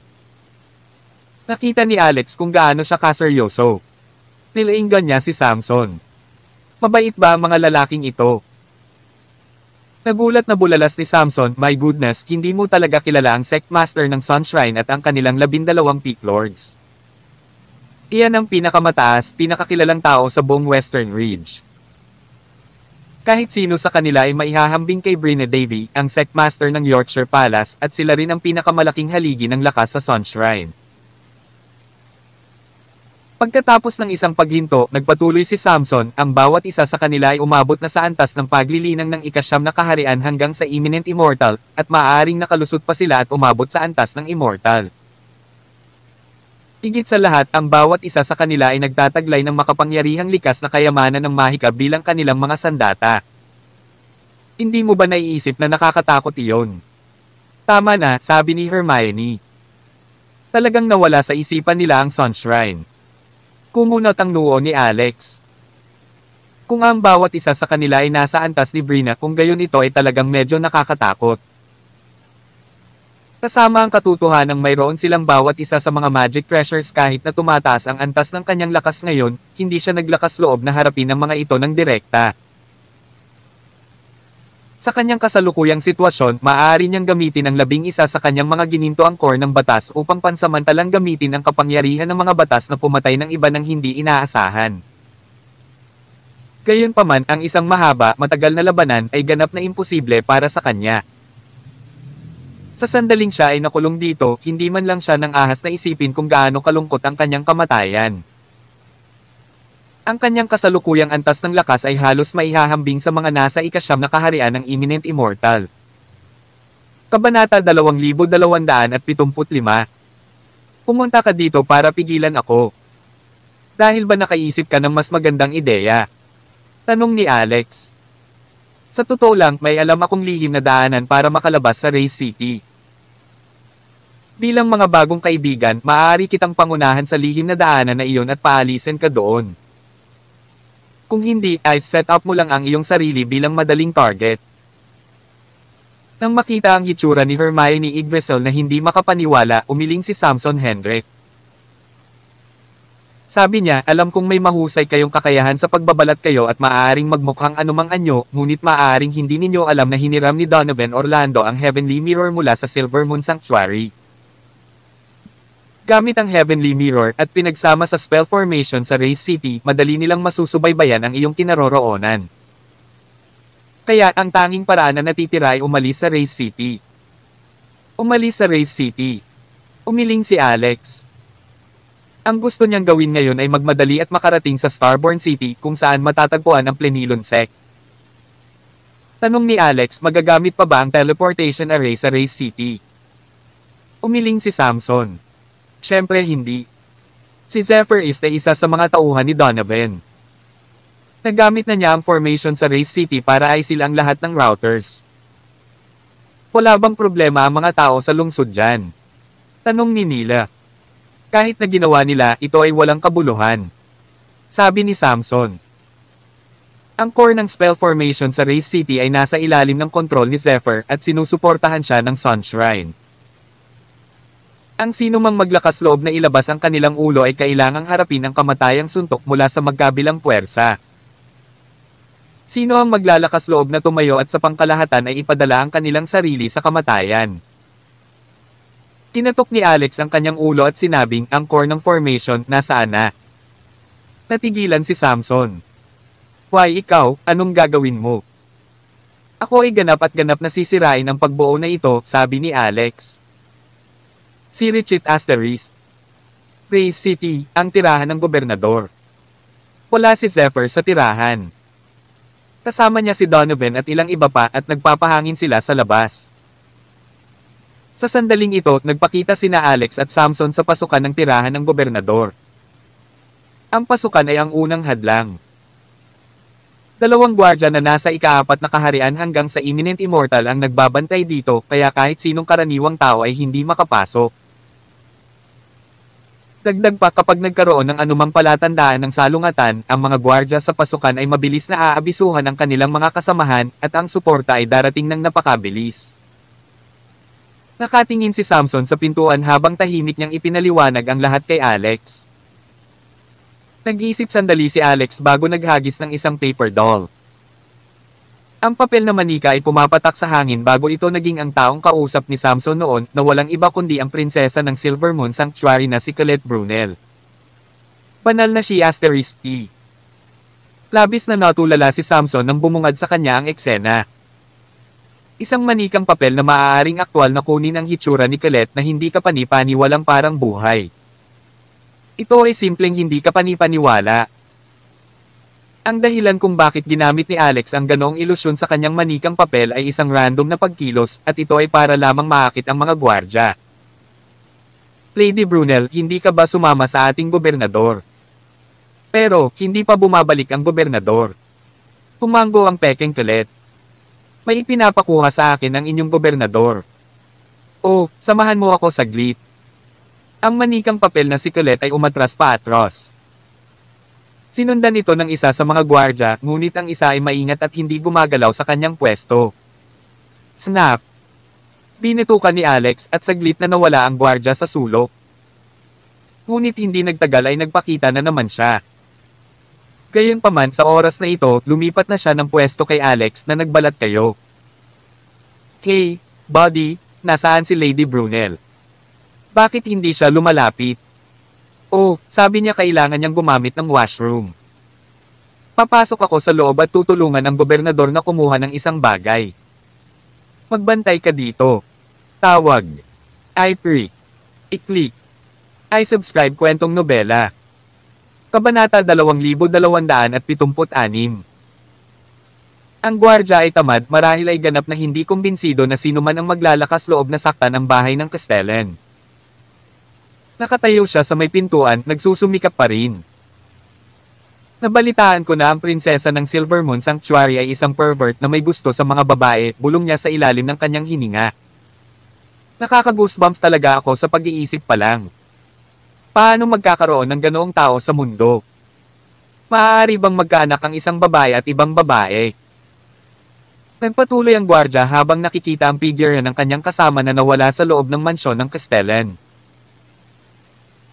Nakita ni Alex kung gaano siya kaseryoso. Nilainggan niya si Samson. Mabait ba ang mga lalaking ito? Nagulat na bulalas ni Samson, my goodness, hindi mo talaga kilala ang Sect Master ng Sun Shrine at ang kanilang 12 Peak Lords. Iyan ang pinakamataas, pinakakilalang tao sa buong Western Ridge. Kahit sino sa kanila ay maihahambing kay Brina Davy, ang Sect Master ng Yorkshire Palace, at sila rin ang pinakamalaking haligi ng lakas sa Sun Shrine. Pagkatapos ng isang paghinto, nagpatuloy si Samson, ang bawat isa sa kanila ay umabot na sa antas ng paglilinang ng ika-9 na kaharian hanggang sa Imminent Immortal, at maaaring nakalusot pa sila at umabot sa antas ng Immortal. Higit sa lahat, ang bawat isa sa kanila ay nagtataglay ng makapangyarihang likas na kayamanan ng mahika bilang kanilang mga sandata. Hindi mo ba naiisip na nakakatakot iyon? Tama na, sabi ni Hermione. Talagang nawala sa isipan nila ang Sun Shrine. Kumunot ang noo ni Alex. Kung ang bawat isa sa kanila ay nasa antas ni Brina, kung gayon ito ay talagang medyo nakakatakot. Kasama ang katotohanang mayroon silang bawat isa sa mga magic treasures kahit na tumataas ang antas ng kanyang lakas ngayon, hindi siya naglakas loob na harapin ang mga ito ng direkta. Sa kanyang kasalukuyang sitwasyon, maaari niyang gamitin ang 11 sa kanyang mga gininto ang core ng batas upang pansamantalang gamitin ang kapangyarihan ng mga batas na pumatay ng iba ng hindi inaasahan. Gayunpaman, ang isang mahaba, matagal na labanan ay ganap na imposible para sa kanya. Sa sandaling siya ay nakulong dito, hindi man lang siya nang ahas na isipin kung gaano kalungkot ang kanyang kamatayan. Ang kanyang kasalukuyang antas ng lakas ay halos maihahambing sa mga nasa ika-9 na kaharian ng Imminent Immortal. Kabanata 2275. Pumunta ka dito para pigilan ako. Dahil ba nakaisip ka ng mas magandang ideya? Tanong ni Alex. Sa totoo lang, may alam akong lihim na daanan para makalabas sa Race City. Bilang mga bagong kaibigan, maaari kitang pangunahan sa lihim na daanan na iyon at paalisin ka doon. Kung hindi, ay set up mo lang ang iyong sarili bilang madaling target. Nang makita ang hitsura ni Hermione Yggdrasil na hindi makapaniwala, umiling si Samson Hendrik. Sabi niya, alam kong may mahusay kayong kakayahan sa pagbabalat kayo at maaaring magmukhang anumang anyo, ngunit maaaring hindi ninyo alam na hiniram ni Donovan Orlando ang Heavenly Mirror mula sa Silver Moon Sanctuary. Gamit ang Heavenly Mirror at pinagsama sa spell formation sa Race City, madali nilang masusubaybayan ang iyong kinaroroonan. Kaya ang tanging paraan na natitira ay umalis sa Race City. Umalis sa Race City. Umiling si Alex. Ang gusto niyang gawin ngayon ay magmadali at makarating sa Starborn City kung saan matatagpuan ang Plenilon Sect. Tanong ni Alex, magagamit pa ba ang teleportation array sa Race City? Umiling si Samson. Siyempre hindi. Si Zephyr ay isa sa mga tauhan ni Donovan. Nagamit na niya ang formation sa Race City para ayusin ang lahat ng routers. Wala bang problema ang mga tao sa lungsod dyan? Tanong ni Nila. Kahit na ginawa nila, ito ay walang kabuluhan. Sabi ni Samson. Ang core ng spell formation sa Race City ay nasa ilalim ng kontrol ni Zephyr at sinusuportahan siya ng Sun Shrine. Ang sino mang maglakas loob na ilabas ang kanilang ulo ay kailangang harapin ang kamatayang suntok mula sa magkabilang puwersa. Sino ang maglalakas loob na tumayo at sa pangkalahatan ay ipadala ang kanilang sarili sa kamatayan? Kinatok ni Alex ang kanyang ulo at sinabing, ang core ng formation, nasaan na? Natigilan si Samson. Why ikaw, anong gagawin mo? Ako ay ganap na sisirain ang pagbuo na ito, sabi ni Alex. Si Richit Asterisk. Race City, ang tirahan ng gobernador. Wala si Zephyr sa tirahan. Kasama niya si Donovan at ilang iba pa at nagpapahangin sila sa labas. Sa sandaling ito, nagpakita sina Alex at Samson sa pasukan ng tirahan ng gobernador. Ang pasukan ay ang unang hadlang. Dalawang gwardya na nasa ika-4 na kaharian hanggang sa Imminent Immortal ang nagbabantay dito, kaya kahit sinong karaniwang tao ay hindi makapasok. Dagdag pa, kapag nagkaroon ng anumang palatandaan ng salungatan, ang mga gwardya sa pasukan ay mabilis na aabisuhan ang kanilang mga kasamahan, at ang suporta ay darating ng napakabilis. Nakatingin si Samson sa pintuan habang tahimik niyang ipinaliwanag ang lahat kay Alex. Nag-iisip sandali si Alex bago naghagis ng isang paper doll. Ang papel na manika ay pumapatak sa hangin bago ito naging ang taong kausap ni Samson noon, na walang iba kundi ang prinsesa ng Silvermoon Sanctuary na si Colette Brunel. Banal na si Asterisk E. Labis na natulala si Samson nang bumungad sa kanya ang eksena. Isang manikang papel na maaaring aktwal na kunin ang hitsura ni Colette na hindi kapani-paniwalang parang buhay. Ito ay simpleng hindi kapani-paniwala. Ang dahilan kung bakit ginamit ni Alex ang ganoong ilusyon sa kanyang manikang papel ay isang random na pagkilos, at ito ay para lamang maakit ang mga gwardya. Lady Brunel, hindi ka ba sumama sa ating gobernador? Pero, hindi pa bumabalik ang gobernador. Tumango ang pekeng Colette. May ipinapakuha sa akin ang inyong gobernador. Oh, samahan mo ako saglit. Ang manikang papel na si Colette ay umatras pa atros. Sinundan ito ng isa sa mga gwardya, ngunit ang isa ay maingat at hindi gumagalaw sa kanyang pwesto. Snap! Binitukan ni Alex at saglit na nawala ang gwardya sa sulok. Ngunit hindi nagtagal ay nagpakita na naman siya. Gayunpaman, sa oras na ito, lumipat na siya ng pwesto kay Alex na nagbalat kayo. Hey, buddy, nasaan si Lady Brunel? Bakit hindi siya lumalapit? Oh, sabi niya kailangan niyang gumamit ng washroom. Papasok ako sa loob at tutulungan ang gobernador na kumuha ng isang bagay. Magbantay ka dito. Tawag. I-pre. I-click. I-subscribe kwentong nobela. Kabanata 2276. Ang gwardya ay tamad, marahil ay ganap na hindi kumbinsido na sino man ang maglalakas loob na saktan ang bahay ng Castellan. Nakatayo siya sa may pintuan, nagsusumikap pa rin. Nabalitaan ko na ang prinsesa ng Silvermoon Sanctuary ay isang pervert na may gusto sa mga babae, bulong niya sa ilalim ng kanyang hininga. Nakaka-goosebumps talaga ako sa pag-iisip pa lang. Paano magkakaroon ng ganoong tao sa mundo? Maaari bang magkaanak ang isang babae at ibang babae? Nagpatuloy ang gwardya habang nakikita ang figure ng kanyang kasama na nawala sa loob ng mansyon ng Castellan.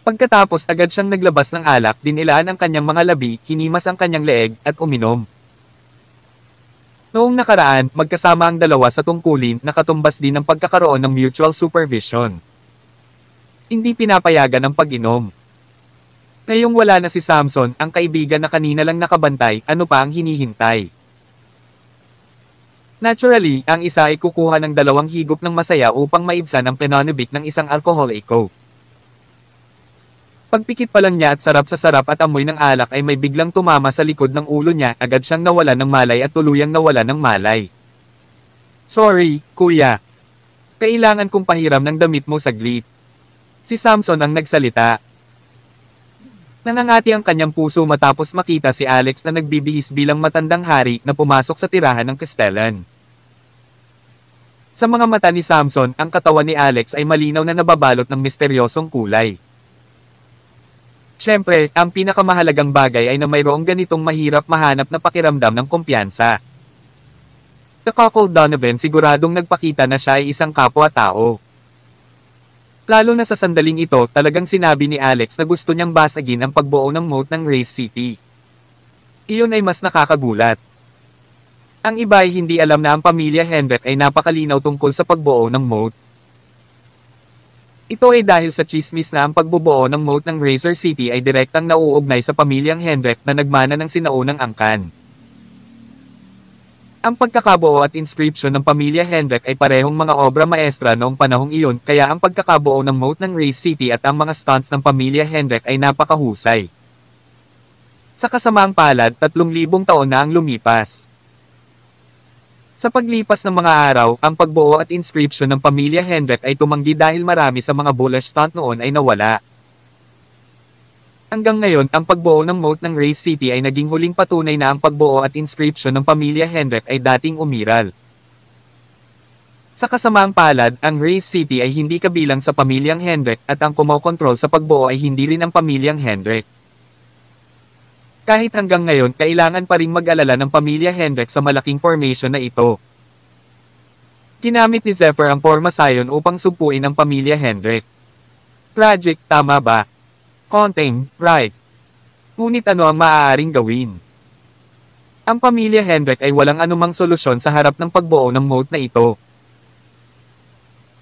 Pagkatapos agad siyang naglabas ng alak, dinilaan ang kanyang mga labi, hinimas ang kanyang leeg, at uminom. Noong nakaraan, magkasama ang dalawa sa tungkulin, nakatumbas din ang pagkakaroon ng mutual supervision. Hindi pinapayagan ang pag-inom. Ngayong wala na si Samson, ang kaibigan na kanina lang nakabantay, ano pa ang hinihintay? Naturally, ang isa ay kukuha ng 2 higop ng masaya upang maibsan ang penonibik ng isang alkoholiko. Pagpikit pa lang niya at sarap sa sarap at amoy ng alak ay may biglang tumama sa likod ng ulo niya, agad siyang nawala ng malay at tuluyang nawala ng malay. Sorry, kuya. Kailangan kong pahiram ng damit mo saglit. Si Samson ang nagsalita. Nangangati ang kanyang puso matapos makita si Alex na nagbibihis bilang matandang hari na pumasok sa tirahan ng Castellan. Sa mga mata ni Samson, ang katawan ni Alex ay malinaw na nababalot ng misteryosong kulay. Siyempre, ang pinakamahalagang bagay ay na mayroong ganitong mahirap mahanap na pakiramdam ng kumpiyansa. Kakakol Donovan siguradong nagpakita na siya ay isang kapwa-tao. Lalo na sa sandaling ito, talagang sinabi ni Alex na gusto niyang basagin ang pagbuo ng moat ng Race City. Iyon ay mas nakakagulat. Ang iba ay hindi alam na ang pamilya Henrik ay napakalinaw tungkol sa pagbuo ng moat. Ito ay dahil sa chismis na ang pagbubuo ng moat ng Razor City ay direktang nauugnay sa pamilyang Henrik na nagmana ng sinaunang angkan. Ang pagkakabuo at inscription ng pamilya Henrik ay parehong mga obra maestra noong panahong iyon, kaya ang pagkakabuo ng moat ng Race City at ang mga stunts ng pamilya Henrik ay napakahusay. Sa kasamaang palad, 3,000 taon na ang lumipas. Sa paglipas ng mga araw, ang pagbuo at inscription ng pamilya Hendrik ay tumanggi dahil marami sa mga bullish stunt noon ay nawala. Hanggang ngayon, ang pagbuo ng moat ng Race City ay naging huling patunay na ang pagbuo at inscription ng pamilya Hendrik ay dating umiral. Sa kasamaang palad, ang Race City ay hindi kabilang sa pamilyang Hendrik at ang kumokontrol sa pagbuo ay hindi rin ang pamilyang Hendrik. Kahit hanggang ngayon, kailangan pa ring mag-alala ng pamilya Hendrik sa malaking formation na ito. Ginamit ni Zephyr ang Forma Scion upang sugpuin ang pamilya Hendrik. Tragic, tama ba? Konting, right. Ngunit ano ang maaaring gawin? Ang pamilya Hendrik ay walang anumang solusyon sa harap ng pagbuo ng moat na ito.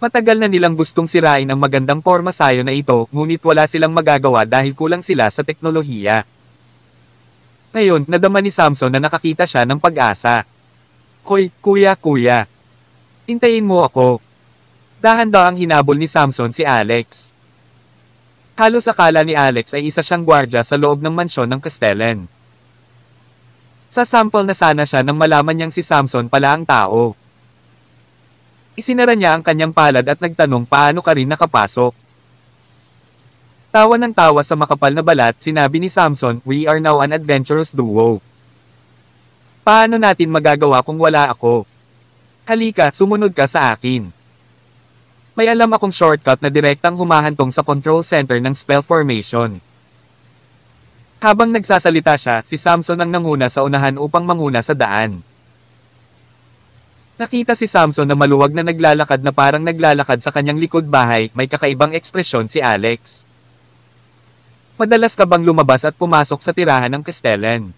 Matagal na nilang gustong sirain ang magandang Forma Scion na ito, ngunit wala silang magagawa dahil kulang sila sa teknolohiya. Ngayon, nadama ni Samson na nakakita siya ng pag-asa. Hoy, kuya. Hintayin mo ako. Dahan-dahang hinabol ni Samson si Alex. Halos akala ni Alex ay isa siyang gwardya sa loob ng mansyon ng Castellan. Sa sample na sana siya nang malaman niyang si Samson pala ang tao. Isinara niya ang kanyang palad at nagtanong paano ka rin nakapasok. Tawa ng tawa sa makapal na balat, sinabi ni Samson, "We are now an adventurous duo. Paano natin magagawa kung wala ako? Halika, sumunod ka sa akin." May alam akong shortcut na direktang humahantong sa control center ng spell formation. Habang nagsasalita siya, si Samson ang nanguna sa unahan upang manguna sa daan. Nakita si Samson na maluwag na naglalakad na parang naglalakad sa kanyang likod bahay, may kakaibang ekspresyon si Alex. Madalas ka bang lumabas at pumasok sa tirahan ng Castellan?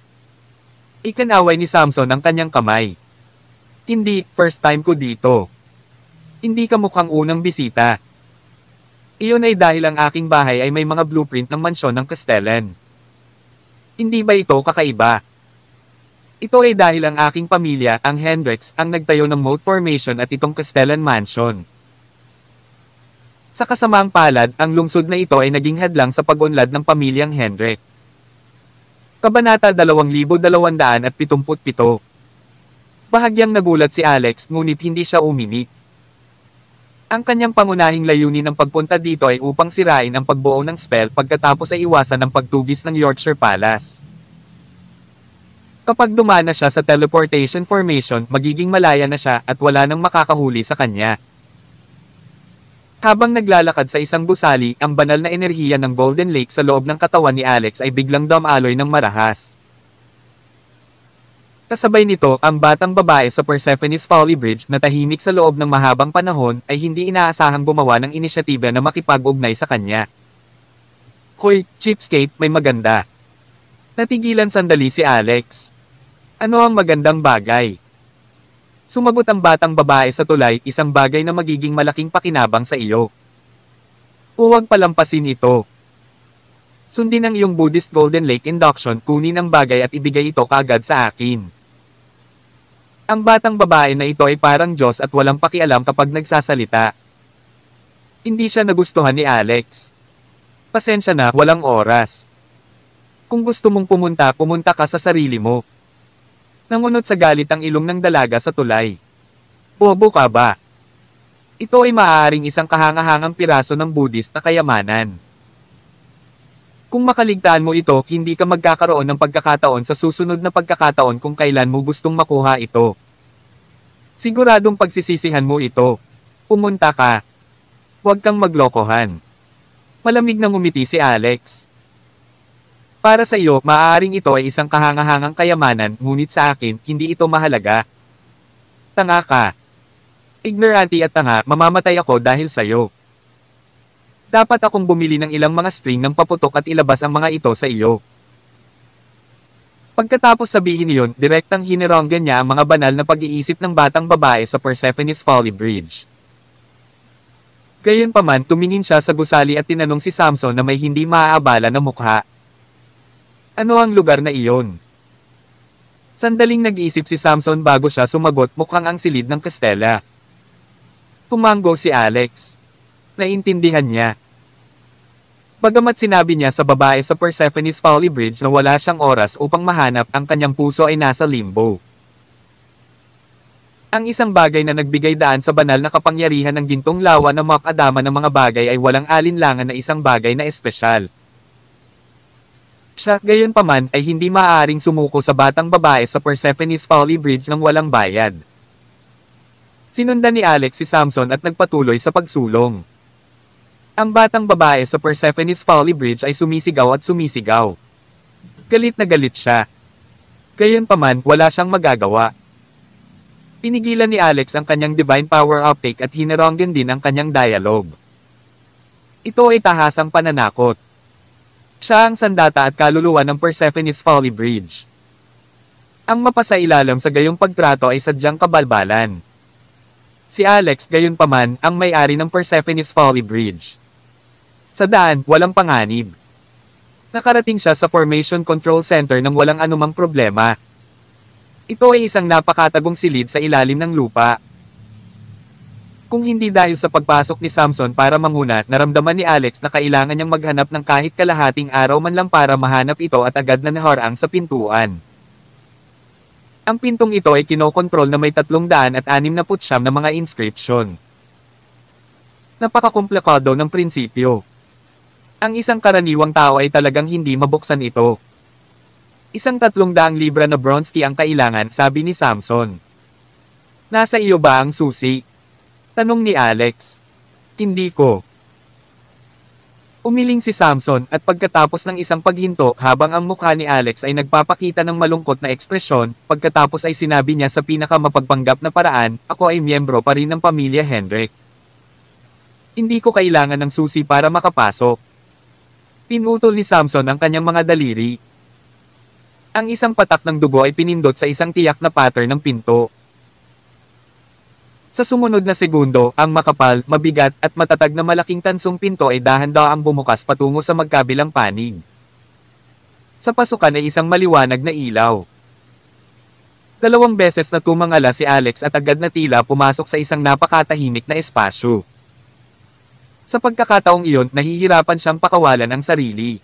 Ikinaway ni Samson ang kanyang kamay. Hindi, first time ko dito. Hindi ka mukhang unang bisita. Iyon ay dahil ang aking bahay ay may mga blueprint ng mansyon ng Castellan. Hindi ba ito kakaiba? Ito ay dahil ang aking pamilya, ang Hendricks, ang nagtayo ng moat formation at itong Castellan Mansion. Sa kasamaang palad, ang lungsod na ito ay naging hadlang sa pag-unlad ng pamilyang Hendrik. Kabanata 2277. Bahagyang nagulat si Alex ngunit hindi siya umimik. Ang kanyang pangunahing layunin ng pagpunta dito ay upang sirain ang pagbuo ng spell pagkatapos ay iwasan ang pagtugis ng Yorkshire Palace. Kapag dumana siya sa teleportation formation, magiging malaya na siya at wala nang makakahuli sa kanya. Habang naglalakad sa isang gusali, ang banal na enerhiya ng Golden Lake sa loob ng katawan ni Alex ay biglang dumaloy ng marahas. Kasabay nito, ang batang babae sa Persephone's Folly Bridge na tahimik sa loob ng mahabang panahon ay hindi inaasahang gumawa ng inisyatiba na makipag-ugnay sa kanya. Hoy, cheapskate, may maganda. Natigilan sandali si Alex. Ano ang magandang bagay? Sumagot ang batang babae sa tulay, isang bagay na magiging malaking pakinabang sa iyo. Huwag palampasin ito. Sundin ang iyong Buddhist Golden Lake induction, kunin ang bagay at ibigay ito kaagad sa akin. Ang batang babae na ito ay parang Diyos at walang pakialam kapag nagsasalita. Hindi siya nagustuhan ni Alex. Pasensya na, walang oras. Kung gusto mong pumunta ka sa sarili mo. Nangunot sa galit ang ilong ng dalaga sa tulay. Bobo ka ba? Ito ay maaaring isang kahangahangang piraso ng Buddhist na kayamanan. Kung makaligtaan mo ito, hindi ka magkakaroon ng pagkakataon sa susunod na pagkakataon kung kailan mo gustong makuha ito. Siguradong pagsisisihan mo ito. Pumunta ka. Huwag kang maglokohan. Malamig na ngumiti si Alex. Para sa iyo, maaaring ito ay isang kahangahangang kayamanan, ngunit sa akin, hindi ito mahalaga. Tanga ka. Ignorante at tanga, mamamatay ako dahil sa iyo. Dapat akong bumili ng ilang mga string ng paputok at ilabas ang mga ito sa iyo. Pagkatapos sabihin niyon, direktang hinironggan niya ang mga banal na pag-iisip ng batang babae sa Persephone's Folly Bridge. Gayunpaman, tumingin siya sa gusali at tinanong si Samson na may hindi maaabala na mukha. Ano ang lugar na iyon? Sandaling nag-iisip si Samson bago siya sumagot, mukhang ang silid ng Castella. Tumango si Alex. Naintindihan niya. Bagamat sinabi niya sa babae sa Persephone's Folly Bridge na wala siyang oras upang mahanap, ang kanyang puso ay nasa limbo. Ang isang bagay na nagbigay daan sa banal na kapangyarihan ng gintong lawa na makadama ng mga bagay ay walang alinlangan na isang bagay na espesyal. Siya, gayunpaman, ay hindi maaaring sumuko sa batang babae sa Persephone's Folly Bridge ng walang bayad. Sinundan ni Alex si Samson at nagpatuloy sa pagsulong. Ang batang babae sa Persephone's Folly Bridge ay sumisigaw at sumisigaw. Galit na galit siya. Gayunpaman, wala siyang magagawa. Pinigilan ni Alex ang kanyang divine power uptake at hinaronggan din ang kanyang dialogue. Ito ay tahasang pananakot. Siya ang sandata at kaluluwa ng Persephone's Folly Bridge. Ang mapasailalim sa gayong pagtrato ay sadyang kabalbalan. Si Alex gayunpaman ang may-ari ng Persephone's Folly Bridge. Sa daan, walang panganib. Nakarating siya sa Formation Control Center nang walang anumang problema. Ito ay isang napakatagong silid sa ilalim ng lupa. Kung hindi dahil sa pagpasok ni Samson para manguna, naramdaman ni Alex na kailangan niyang maghanap ng kahit kalahating araw man lang para mahanap ito at agad na naharang sa pintuan. Ang pintong ito ay kinokontrol na may 369 na mga inscription. Napakakomplikado ng prinsipyo. Ang isang karaniwang tao ay talagang hindi mabuksan ito. Isang 300 libra na bronze key ang kailangan, sabi ni Samson. Nasa iyo ba ang susi? Tanong ni Alex. Hindi ko. Umiling si Samson at pagkatapos ng isang paghinto habang ang mukha ni Alex ay nagpapakita ng malungkot na ekspresyon, pagkatapos ay sinabi niya sa pinakamapagpanggap na paraan, ako ay miyembro pa rin ng pamilya Hendrik. Hindi ko kailangan ng susi para makapasok. Pinutol ni Samson ang kanyang mga daliri. Ang isang patak ng dugo ay pinindot sa isang tiyak na pattern ng pinto. Sa sumunod na segundo, ang makapal, mabigat, at matatag na malaking tansong pinto ay dahan-daang bumukas patungo sa magkabilang panig. Sa pasukan ay isang maliwanag na ilaw. 2 beses na tumangala si Alex at agad na tila pumasok sa isang napakatahimik na espasyo. Sa pagkakataong iyon, nahihirapan siyang pakawalan ang sarili.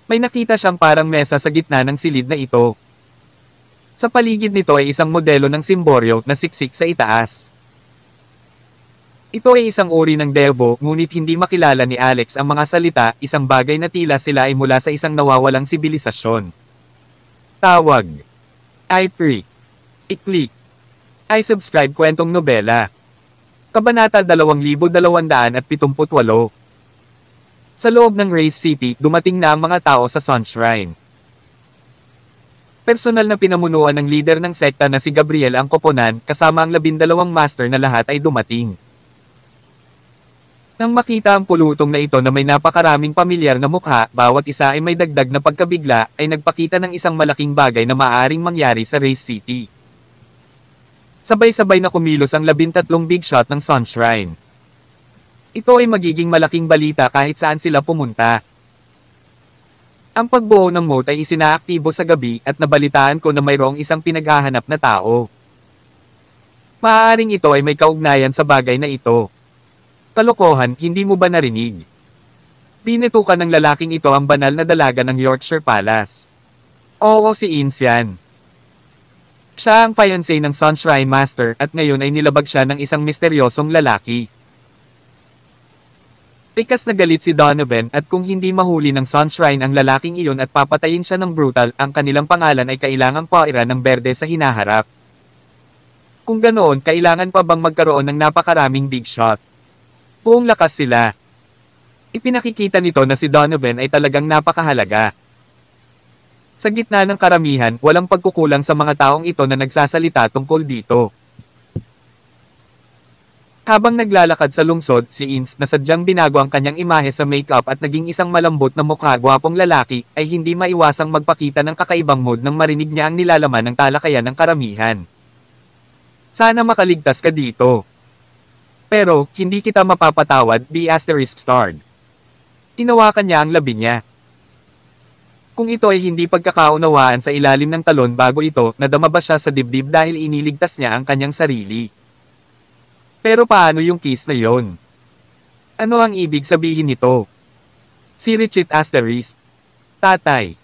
May nakita siyang parang mesa sa gitna ng silid na ito. Sa paligid nito ay isang modelo ng simboryo na siksik sa itaas. Ito ay isang uri ng devo, ngunit hindi makilala ni Alex ang mga salita, isang bagay na tila sila ay mula sa isang nawawalang sibilisasyon. Tawag. I pray. I-click. I subscribe kwentong nobela. Kabanata 2278. Sa loob ng Race City, dumating na ang mga tao sa Sun Shrine. Personal na pinamunuan ng leader ng sekta na si Gabriel ang koponan, kasama ang 12 master na lahat ay dumating. Nang makita ang pulutong na ito na may napakaraming pamilyar na mukha, bawat isa ay may dagdag na pagkabigla, ay nagpakita ng isang malaking bagay na maaaring mangyari sa Race City. Sabay-sabay na kumilos ang 13 big shot ng Sun Shrine. Ito ay magiging malaking balita kahit saan sila pumunta. Ang pagbuo ng moat ay isinaaktibo sa gabi at nabalitaan ko na mayroong isang pinaghahanap na tao. Maaaring ito ay may kaugnayan sa bagay na ito. Kalokohan, hindi mo ba narinig? Binutukan ng lalaking ito ang banal na dalaga ng Yorkshire Palace. Oo, si Ince yan. Siya ang fiancé ng Sun Shrine Master at ngayon ay nilabag siya ng isang misteryosong lalaki. Tikas na galit si Donovan at kung hindi mahuli ng Sun Shrine ang lalaking iyon at papatayin siya ng brutal, ang kanilang pangalan ay kailangang pairan ng berde sa hinaharap. Kung ganoon, kailangan pa bang magkaroon ng napakaraming big shot? Buong lakas sila. Ipinakikita nito na si Donovan ay talagang napakahalaga. Sa gitna ng karamihan, walang pagkukulang sa mga taong ito na nagsasalita tungkol dito. Habang naglalakad sa lungsod, si Ince, na sadyang binago ang kanyang imahe sa makeup at naging isang malambot na mukha gwapong lalaki, ay hindi maiwasang magpakita ng kakaibang mood nang marinig niya ang nilalaman ng talakayan ng karamihan. Sana makaligtas ka dito. Pero, hindi kita mapapatawad, B****. Tinawakan niya ang labi niya. Kung ito ay hindi pagkakaunawaan sa ilalim ng talon bago ito, nadama ba siya sa dibdib dahil iniligtas niya ang kanyang sarili? Pero paano yung kiss na yon? Ano ang ibig sabihin nito? Si Richit Asterisk. Tatay.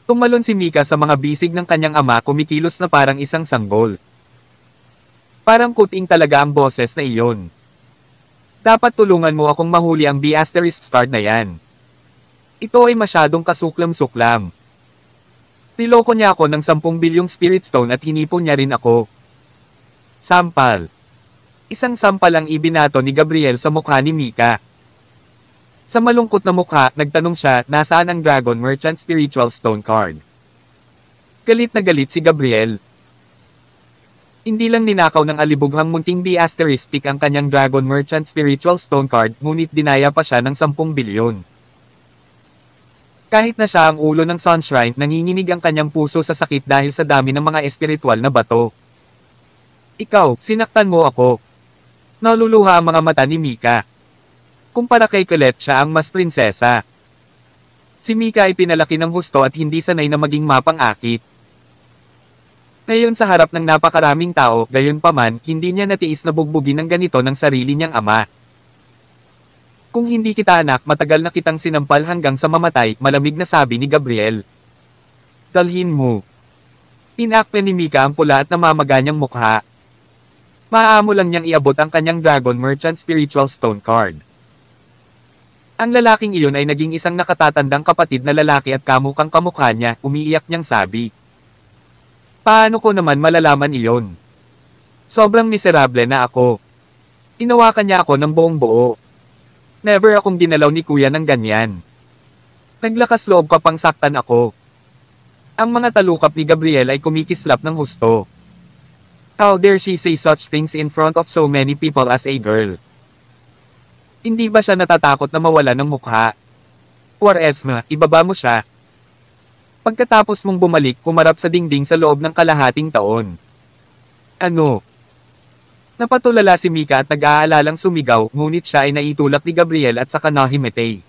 Tumalon si Mika sa mga bisig ng kanyang ama, kumikilos na parang isang sanggol. Parang kuting talaga ang boses na iyon. Dapat tulungan mo akong mahuli ang B***star na yan. Ito ay masyadong kasuklam-suklam. Niloko niya ako ng 10 bilyong spirit stone at hinipon niya rin ako. Sampal. Isang sampal ang ibinato ni Gabriel sa mukha ni Mika. Sa malungkot na mukha, nagtanong siya, nasaan ang Dragon Merchant Spiritual Stone card? Galit na galit si Gabriel. Hindi lang ninakaw ng alibughang munting B***stick ang kanyang Dragon Merchant Spiritual Stone card, ngunit dinaya pa siya ng 10 bilyon. Kahit na siya ang ulo ng Sunshrine, nanginginig ang kanyang puso sa sakit dahil sa dami ng mga espiritual na bato. Ikaw, sinaktan mo ako. Naluluha ang mga mata ni Mika. Kumpara kay Colette, siya ang mas prinsesa. Si Mika ay pinalaki ng husto at hindi sanay na maging mapang-akit. Ngayon sa harap ng napakaraming tao, gayunpaman, hindi niya natiis na bugbugin ng ganito ng sarili niyang ama. Kung hindi kita anak, matagal na kitang sinampal hanggang sa mamatay, malamig na sabi ni Gabriel. Dalhin mo. Tinakpe ni Mika ang pula at namamaganyang mukha. Maaamo lang niyang iabot ang kanyang Dragon Merchant Spiritual Stone card. Ang lalaking iyon ay naging isang nakatatandang kapatid na lalaki at kamukang kamukha niya, umiiyak niyang sabi. Paano ko naman malalaman iyon? Sobrang miserable na ako. Inawakan niya ako ng buong buo. Never akong ginalaw ni kuya ng ganyan. Naglakas loob ka pang saktan ako. Ang mga talukap ni Gabriel ay kumikislap ng husto. How dare she say such things in front of so many people as a girl? Hindi ba siya natatakot na mawala ng mukha? Quaresma, ibaba mo siya. Pagkatapos mong bumalik, kumarap sa dingding sa loob ng kalahating taon. Ano? Napatulala si Mika at nag-aalalang sumigaw, ngunit siya ay naitulak ni Gabriel at saka nahimatay.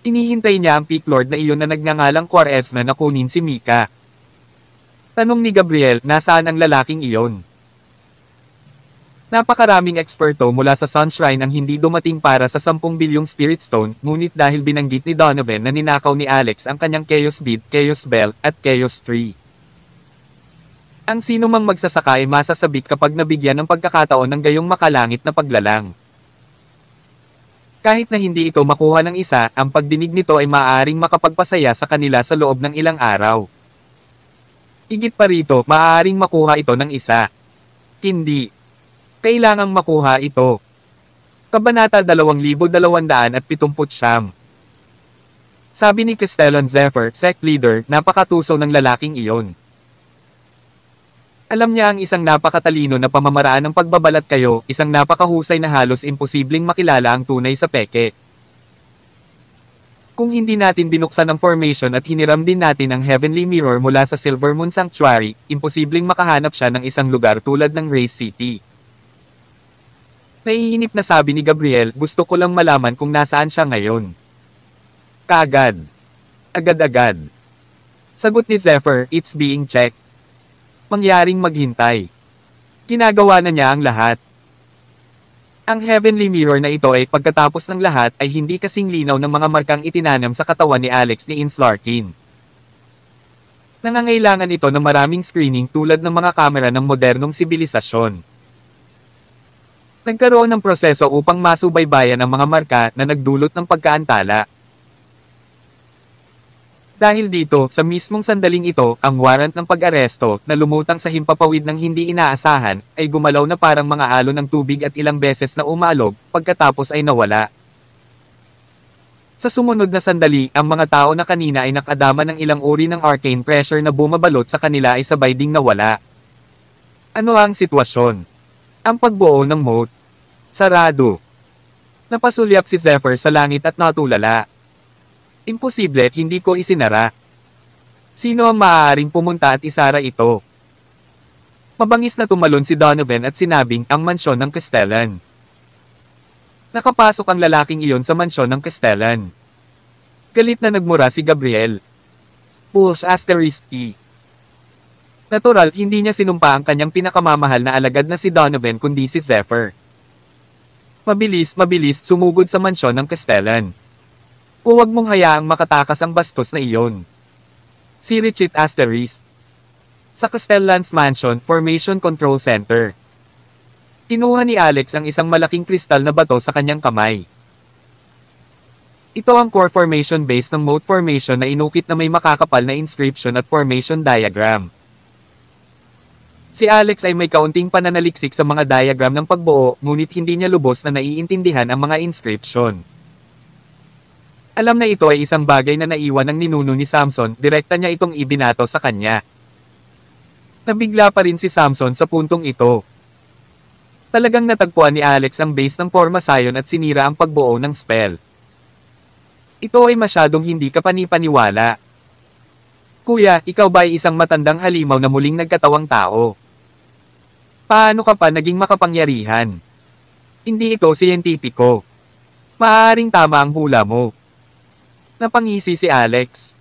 Inihintay niya ang Peak Lord na iyon na nagngangalang Quaresma na kunin si Mika. Tanong ni Gabriel, nasaan ang lalaking iyon? Napakaraming eksperto mula sa Sunshrine ang hindi dumating para sa 10 bilyong Spirit Stone, ngunit dahil binanggit ni Donovan na ninakaw ni Alex ang kanyang Chaos Bead, Chaos Bell, at Chaos Tree. Ang sino mang magsasaka ay masasabik kapag nabigyan ng pagkakataon ng gayong makalangit na paglalang. Kahit na hindi ito makuha ng isa, ang pagdinig nito ay maaaring makapagpasaya sa kanila sa loob ng ilang araw. Higit pa rito, maaaring makuha ito ng isa. Hindi. Kailangang makuha ito. Kabanata 2279. Sabi ni Castellan Zephyr, sect leader, napakatusaw ng lalaking iyon. Alam niya ang isang napakatalino na pamamaraan ng pagbabalat kayo, isang napakahusay na halos imposibleng makilala ang tunay sa peke. Kung hindi natin binuksan ang formation at hiniram din natin ang Heavenly Mirror mula sa Silver Moon Sanctuary, imposibleng makahanap siya ng isang lugar tulad ng Race City. Naiinip na sabi ni Gabriel, gusto ko lang malaman kung nasaan siya ngayon. Kaagad. Agad-agad. Sagot ni Zephyr, it's being checked. Mangyaring maghintay. Ginagawa na niya ang lahat. Ang Heavenly Mirror na ito ay pagkatapos ng lahat ay hindi kasing linaw ng mga markang itinanam sa katawan ni Alex ni Ins Larkin. Nangangailangan ito ng maraming screening tulad ng mga kamera ng modernong sibilisasyon. Nagkaroon ng proseso upang masubaybayan ang mga marka na nagdulot ng pagkaantala. Dahil dito, sa mismong sandaling ito, ang warrant ng pag-aresto, na lumutang sa himpapawid ng hindi inaasahan, ay gumalaw na parang mga alon ng tubig at ilang beses na umalog, pagkatapos ay nawala. Sa sumunod na sandali, ang mga tao na kanina ay nakadama ng ilang uri ng arcane pressure na bumabalot sa kanila ay sabay ding nawala. Ano ang sitwasyon? Ang pagbuo ng moat. Sarado. Napasulyap si Zephyr sa langit at natulala. Imposible, hindi ko isinara. Sino ang maaaring pumunta at isara ito? Mabangis na tumalon si Donovan at sinabing, ang mansyon ng Castellan. Nakapasok ang lalaking iyon sa mansyon ng Castellan. Galit na nagmura si Gabriel. Push asterisk E. Natural, hindi niya sinumpa ang kanyang pinakamamahal na alagad na si Donovan kundi si Zephyr. Mabilis, sumugod sa mansyon ng Castellan. Huwag mong hayaang makatakas ang bastos na iyon. Si Richit asterisk. Sa Castellan's Mansion Formation Control Center. Kinuha ni Alex ang isang malaking kristal na bato sa kanyang kamay. Ito ang core formation base ng moat formation na inukit na may makakapal na inscription at formation diagram. Si Alex ay may kaunting pananaliksik sa mga diagram ng pagbuo, ngunit hindi niya lubos na naiintindihan ang mga inscription. Alam na ito ay isang bagay na naiwan ng ninuno ni Samson, direkta niya itong ibinato sa kanya. Nabigla pa rin si Samson sa puntong ito. Talagang natagpuan ni Alex ang base ng Formasayon at sinira ang pagbuo ng spell. Ito ay masyadong hindi kapani-paniwala. Kuya, ikaw ba ay isang matandang halimaw na muling nagkatawang tao? Paano ka pa naging makapangyarihan? Hindi ito siyentipiko. Maaaring tama ang hula mo. Napangisi si Alex.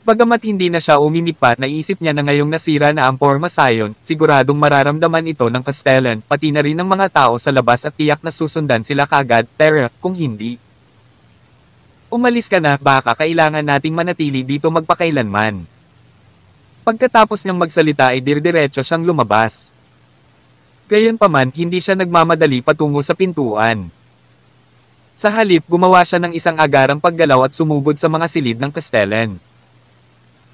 Bagamat hindi na siya umimipat, naisip niya na ngayong nasira na ang Formasayon, siguradong mararamdaman ito ng Castellan, pati na rin ng mga tao sa labas at tiyak na susundan sila kaagad, pero kung hindi. Umalis ka na, baka kailangan nating manatili dito magpakailanman. Pagkatapos niyang magsalita ay dirdiretso siyang lumabas. Gayunpaman, hindi siya nagmamadali patungo sa pintuan. Sa halip, gumawa siya ng isang agarang paggalaw at sumugod sa mga silid ng Castellan.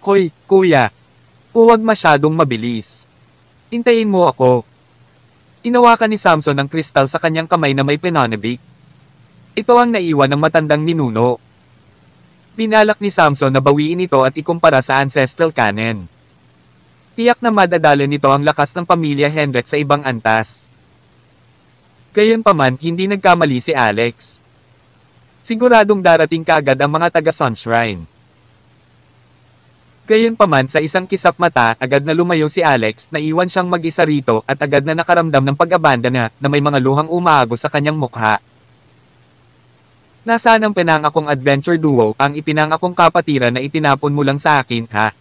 Hoy, kuya. Huwag masyadong mabilis. Hintayin mo ako. Inawakan ni Samson ang kristal sa kanyang kamay na may penonibik. Ito ang naiwan ng matandang ninuno. Pinalak ni Samson na bawiin ito at ikumpara sa ancestral canon. Tiyak na madadala nito ang lakas ng pamilya Hendrik sa ibang antas. Gayunpaman, hindi nagkamali si Alex. Siguradong darating kaagad ang mga taga-Sun Shrine. Gayunpaman, sa isang kisap mata, agad na lumayo si Alex, naiwan siyang mag-isa rito at agad na nakaramdam ng pag-abandona na may mga luhang umaagos sa kanyang mukha. Nasaan ang pinangakong adventure duo, ang ipinangakong kapatiran na itinapon mo lang sa akin, ha?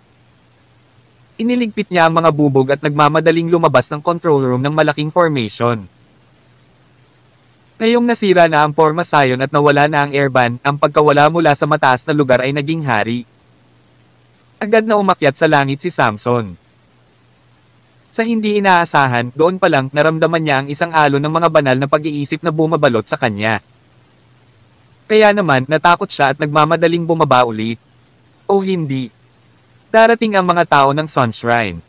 Iniligpit niya ang mga bubog at nagmamadaling lumabas ng control room ng malaking formation. Ngayong nasira na ang Formasayon at nawala na ang airband, ang pagkawala mula sa mataas na lugar ay naging hari. Agad na umakyat sa langit si Samson. Sa hindi inaasahan, doon pa lang naramdaman niya ang isang alon ng mga banal na pag-iisip na bumabalot sa kanya. Kaya naman, natakot siya at nagmamadaling bumaba ulit. O hindi. Darating ang mga tao ng Sun Shrine.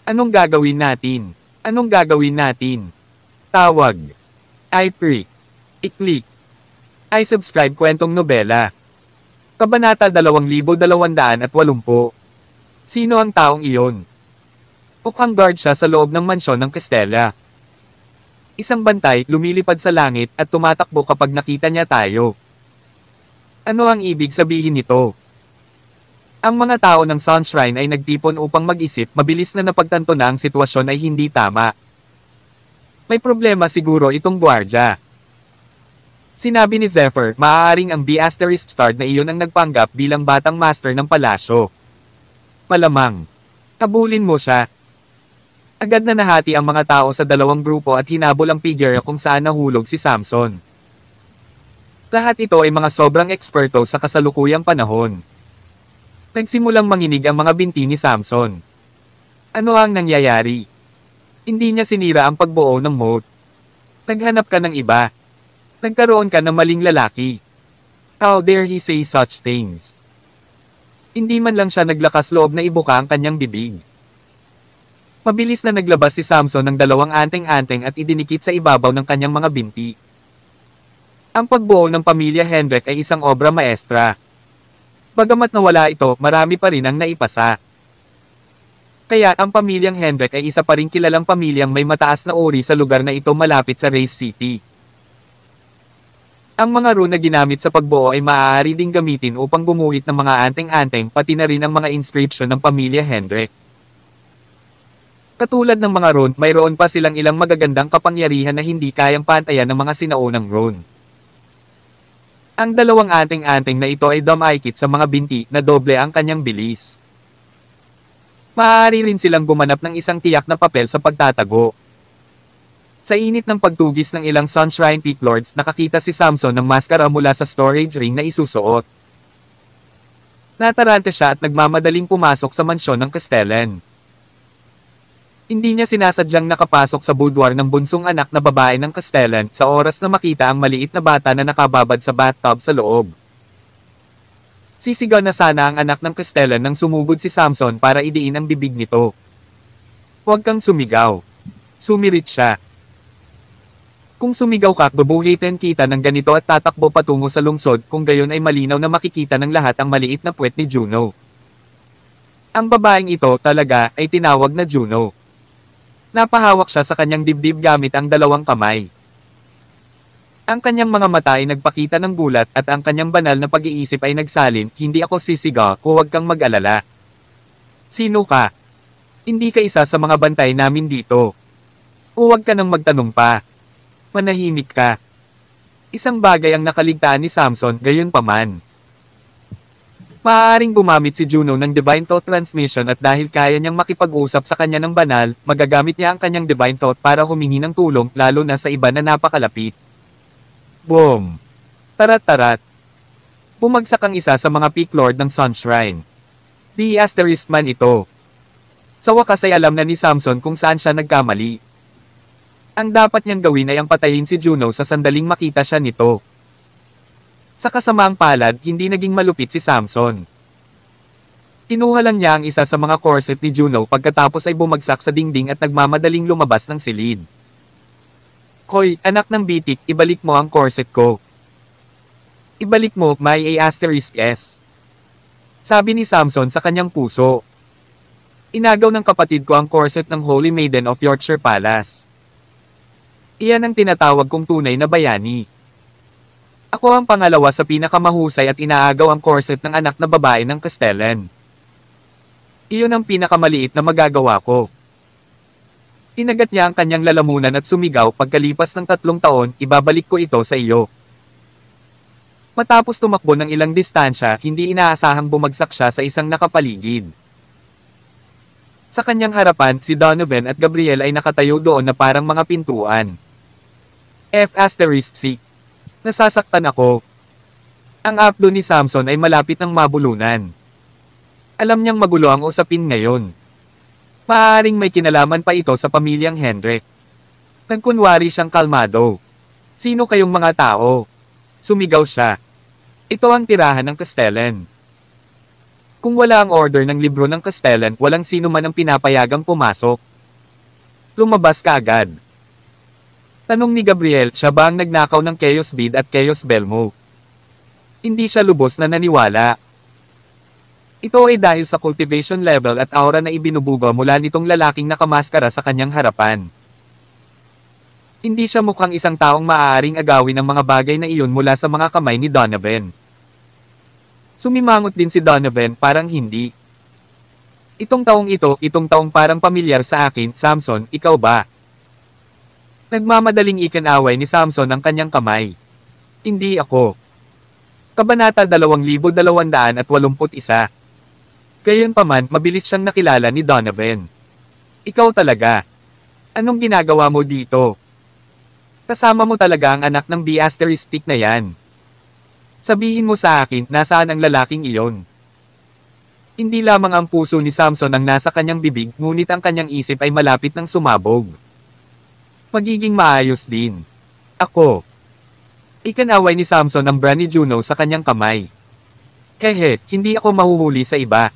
Anong gagawin natin? Anong gagawin natin? Tawag. I-prick. I-click. I-subscribe kwentong nobela. Kabanata 2280. Sino ang taong iyon? Mukhang guard siya sa loob ng mansyon ng Castella. Isang bantay, lumilipad sa langit at tumatakbo kapag nakita niya tayo. Ano ang ibig sabihin nito? Ang mga tao ng Sun Shrine ay nagtipon upang mag-isip, mabilis na napagtanto na ang sitwasyon ay hindi tama. May problema siguro itong gwardya. Sinabi ni Zephyr, maaaring ang B*** na iyon ang nagpanggap bilang batang master ng palasyo. Malamang. Kabulin mo siya. Agad na nahati ang mga tao sa dalawang grupo at hinabol ang figure kung saan nahulog si Samson. Lahat ito ay mga sobrang eksperto sa kasalukuyang panahon. Nagsimulang manginig ang mga binti ni Samson. Ano ang nangyayari? Hindi niya sinira ang pagbuo ng moat. Naghanap ka ng iba. Nagkaroon ka ng maling lalaki. How dare he say such things? Hindi man lang siya naglakas loob na ibuka ang kanyang bibig. Mabilis na naglabas si Samson ng dalawang anteng-anteng at idinikit sa ibabaw ng kanyang mga binti. Ang pagbuo ng pamilya Hendrik ay isang obra maestra. Bagamat nawala ito, marami pa rin ang naipasa. Kaya ang pamilyang Hendrik ay isa pa rin kilalang pamilyang may mataas na uri sa lugar na ito malapit sa Race City. Ang mga rune na ginamit sa pagbuo ay maaari ding gamitin upang gumuhit ng mga anteng-anteng pati na rin ang mga inscription ng pamilya Hendrik. Katulad ng mga rune, mayroon pa silang ilang magagandang kapangyarihan na hindi kayang pantayan ng mga sinaunang rune. Ang dalawang anteng-anteng na ito ay dumaikit sa mga binti na doble ang kanyang bilis. Maaari rin silang gumanap ng isang tiyak na papel sa pagtatago. Sa init ng pagtugis ng ilang Sun Shrine Peak Lords, nakakita si Samson ng maskara mula sa storage ring na isusuot. Natarante siya at nagmamadaling pumasok sa mansyon ng Castellan. Hindi niya sinasadyang nakapasok sa boudoir ng bunsong anak na babae ng Castellan sa oras na makita ang maliit na bata na nakababad sa bathtub sa loob. Sisigaw na sana ang anak ng Castellan nang sumugod si Samson para idiin ang bibig nito. Huwag kang sumigaw. Sumirit siya. Kung sumigaw ka, bubuhitin kita ng ganito at tatakbo patungo sa lungsod, kung gayon ay malinaw na makikita ng lahat ang maliit na puwet ni Juno. Ang babaeng ito talaga ay tinawag na Juno. Napahawak siya sa kanyang dibdib gamit ang dalawang kamay. Ang kanyang mga mata ay nagpakita ng gulat at ang kanyang banal na pag-iisip ay nagsalin, hindi ako sisigaw, huwag kang mag-alala. Sino ka? Hindi ka isa sa mga bantay namin dito. Huwag ka nang magtanong pa. Manahimik ka. Isang bagay ang nakaligtaan ni Samson, gayon paman. Maaaring gumamit si Juno ng Divine Thought Transmission at dahil kaya niyang makipag-usap sa kanya ng banal, magagamit niya ang kanyang Divine Thought para humingi ng tulong, lalo na sa iba na napakalapit. Boom! Tarat-tarat! Bumagsak ang isa sa mga Peak Lord ng Sun Shrine. The Asterisk man ito. Sa wakas ay alam na ni Samson kung saan siya nagkamali. Ang dapat niyang gawin ay ang patayin si Juno sa sandaling makita siya nito. Sa kasamaang palad, hindi naging malupit si Samson. Kinuha lang niya ang isa sa mga corset ni Juno pagkatapos ay bumagsak sa dingding at nagmamadaling lumabas ng silid. Hoy, anak ng bitik, ibalik mo ang corset ko. Ibalik mo, may asterisk S. Sabi ni Samson sa kanyang puso. Inagaw ng kapatid ko ang corset ng Holy Maiden of Yorkshire Palace. Iyan ang tinatawag kong tunay na bayani. Ako ang pangalawa sa pinakamahusay at inaagaw ang corset ng anak na babae ng Castellan. Iyon ang pinakamaliit na magagawa ko. Tinagat niya ang kanyang lalamunan at sumigaw, pagkalipas ng 3 taon, ibabalik ko ito sa iyo. Matapos tumakbo ng ilang distansya, hindi inaasahang bumagsak siya sa isang nakapaligid. Sa kanyang harapan, si Donovan at Gabriel ay nakatayo doon na parang mga pintuan. F***. Nasasaktan ako. Ang abdo ni Samson ay malapit ng mabulunan. Alam niyang magulo ang usapin ngayon. Maaaring may kinalaman pa ito sa pamilyang Hendrik. Nagkunwari siyang kalmado. Sino kayong mga tao? Sumigaw siya. Ito ang tirahan ng Castellan. Kung wala ang order ng libro ng Castellan, walang sino man ang pinapayagang pumasok. Lumabas ka agad. Tanong ni Gabriel, siya ba ang nagnakaw ng Chaos Bead at Chaos Belmo? Hindi siya lubos na naniwala. Ito ay dahil sa cultivation level at aura na ibinubuga mula nitong lalaking nakamaskara sa kanyang harapan. Hindi siya mukhang isang taong maaaring agawin ang mga bagay na iyon mula sa mga kamay ni Donovan. Sumimangot din si Donovan, parang hindi. Itong taong parang pamilyar sa akin, Samson, ikaw ba? Nagmamadaling ikinaway ni Samson ang kanyang kamay. Hindi ako. Kabanata 2281. Gayunpaman, mabilis siyang nakilala ni Donovan. Ikaw talaga. Anong ginagawa mo dito? Kasama mo talaga ang anak ng B*** na yan. Sabihin mo sa akin, nasaan ang lalaking iyon? Hindi lamang ang puso ni Samson ang nasa kanyang bibig, ngunit ang kanyang isip ay malapit ng sumabog. Magiging maayos din. Ako. Ikinaway ni Samson ang bra ni Juno sa kanyang kamay. Kahit, hindi ako mahuhuli sa iba.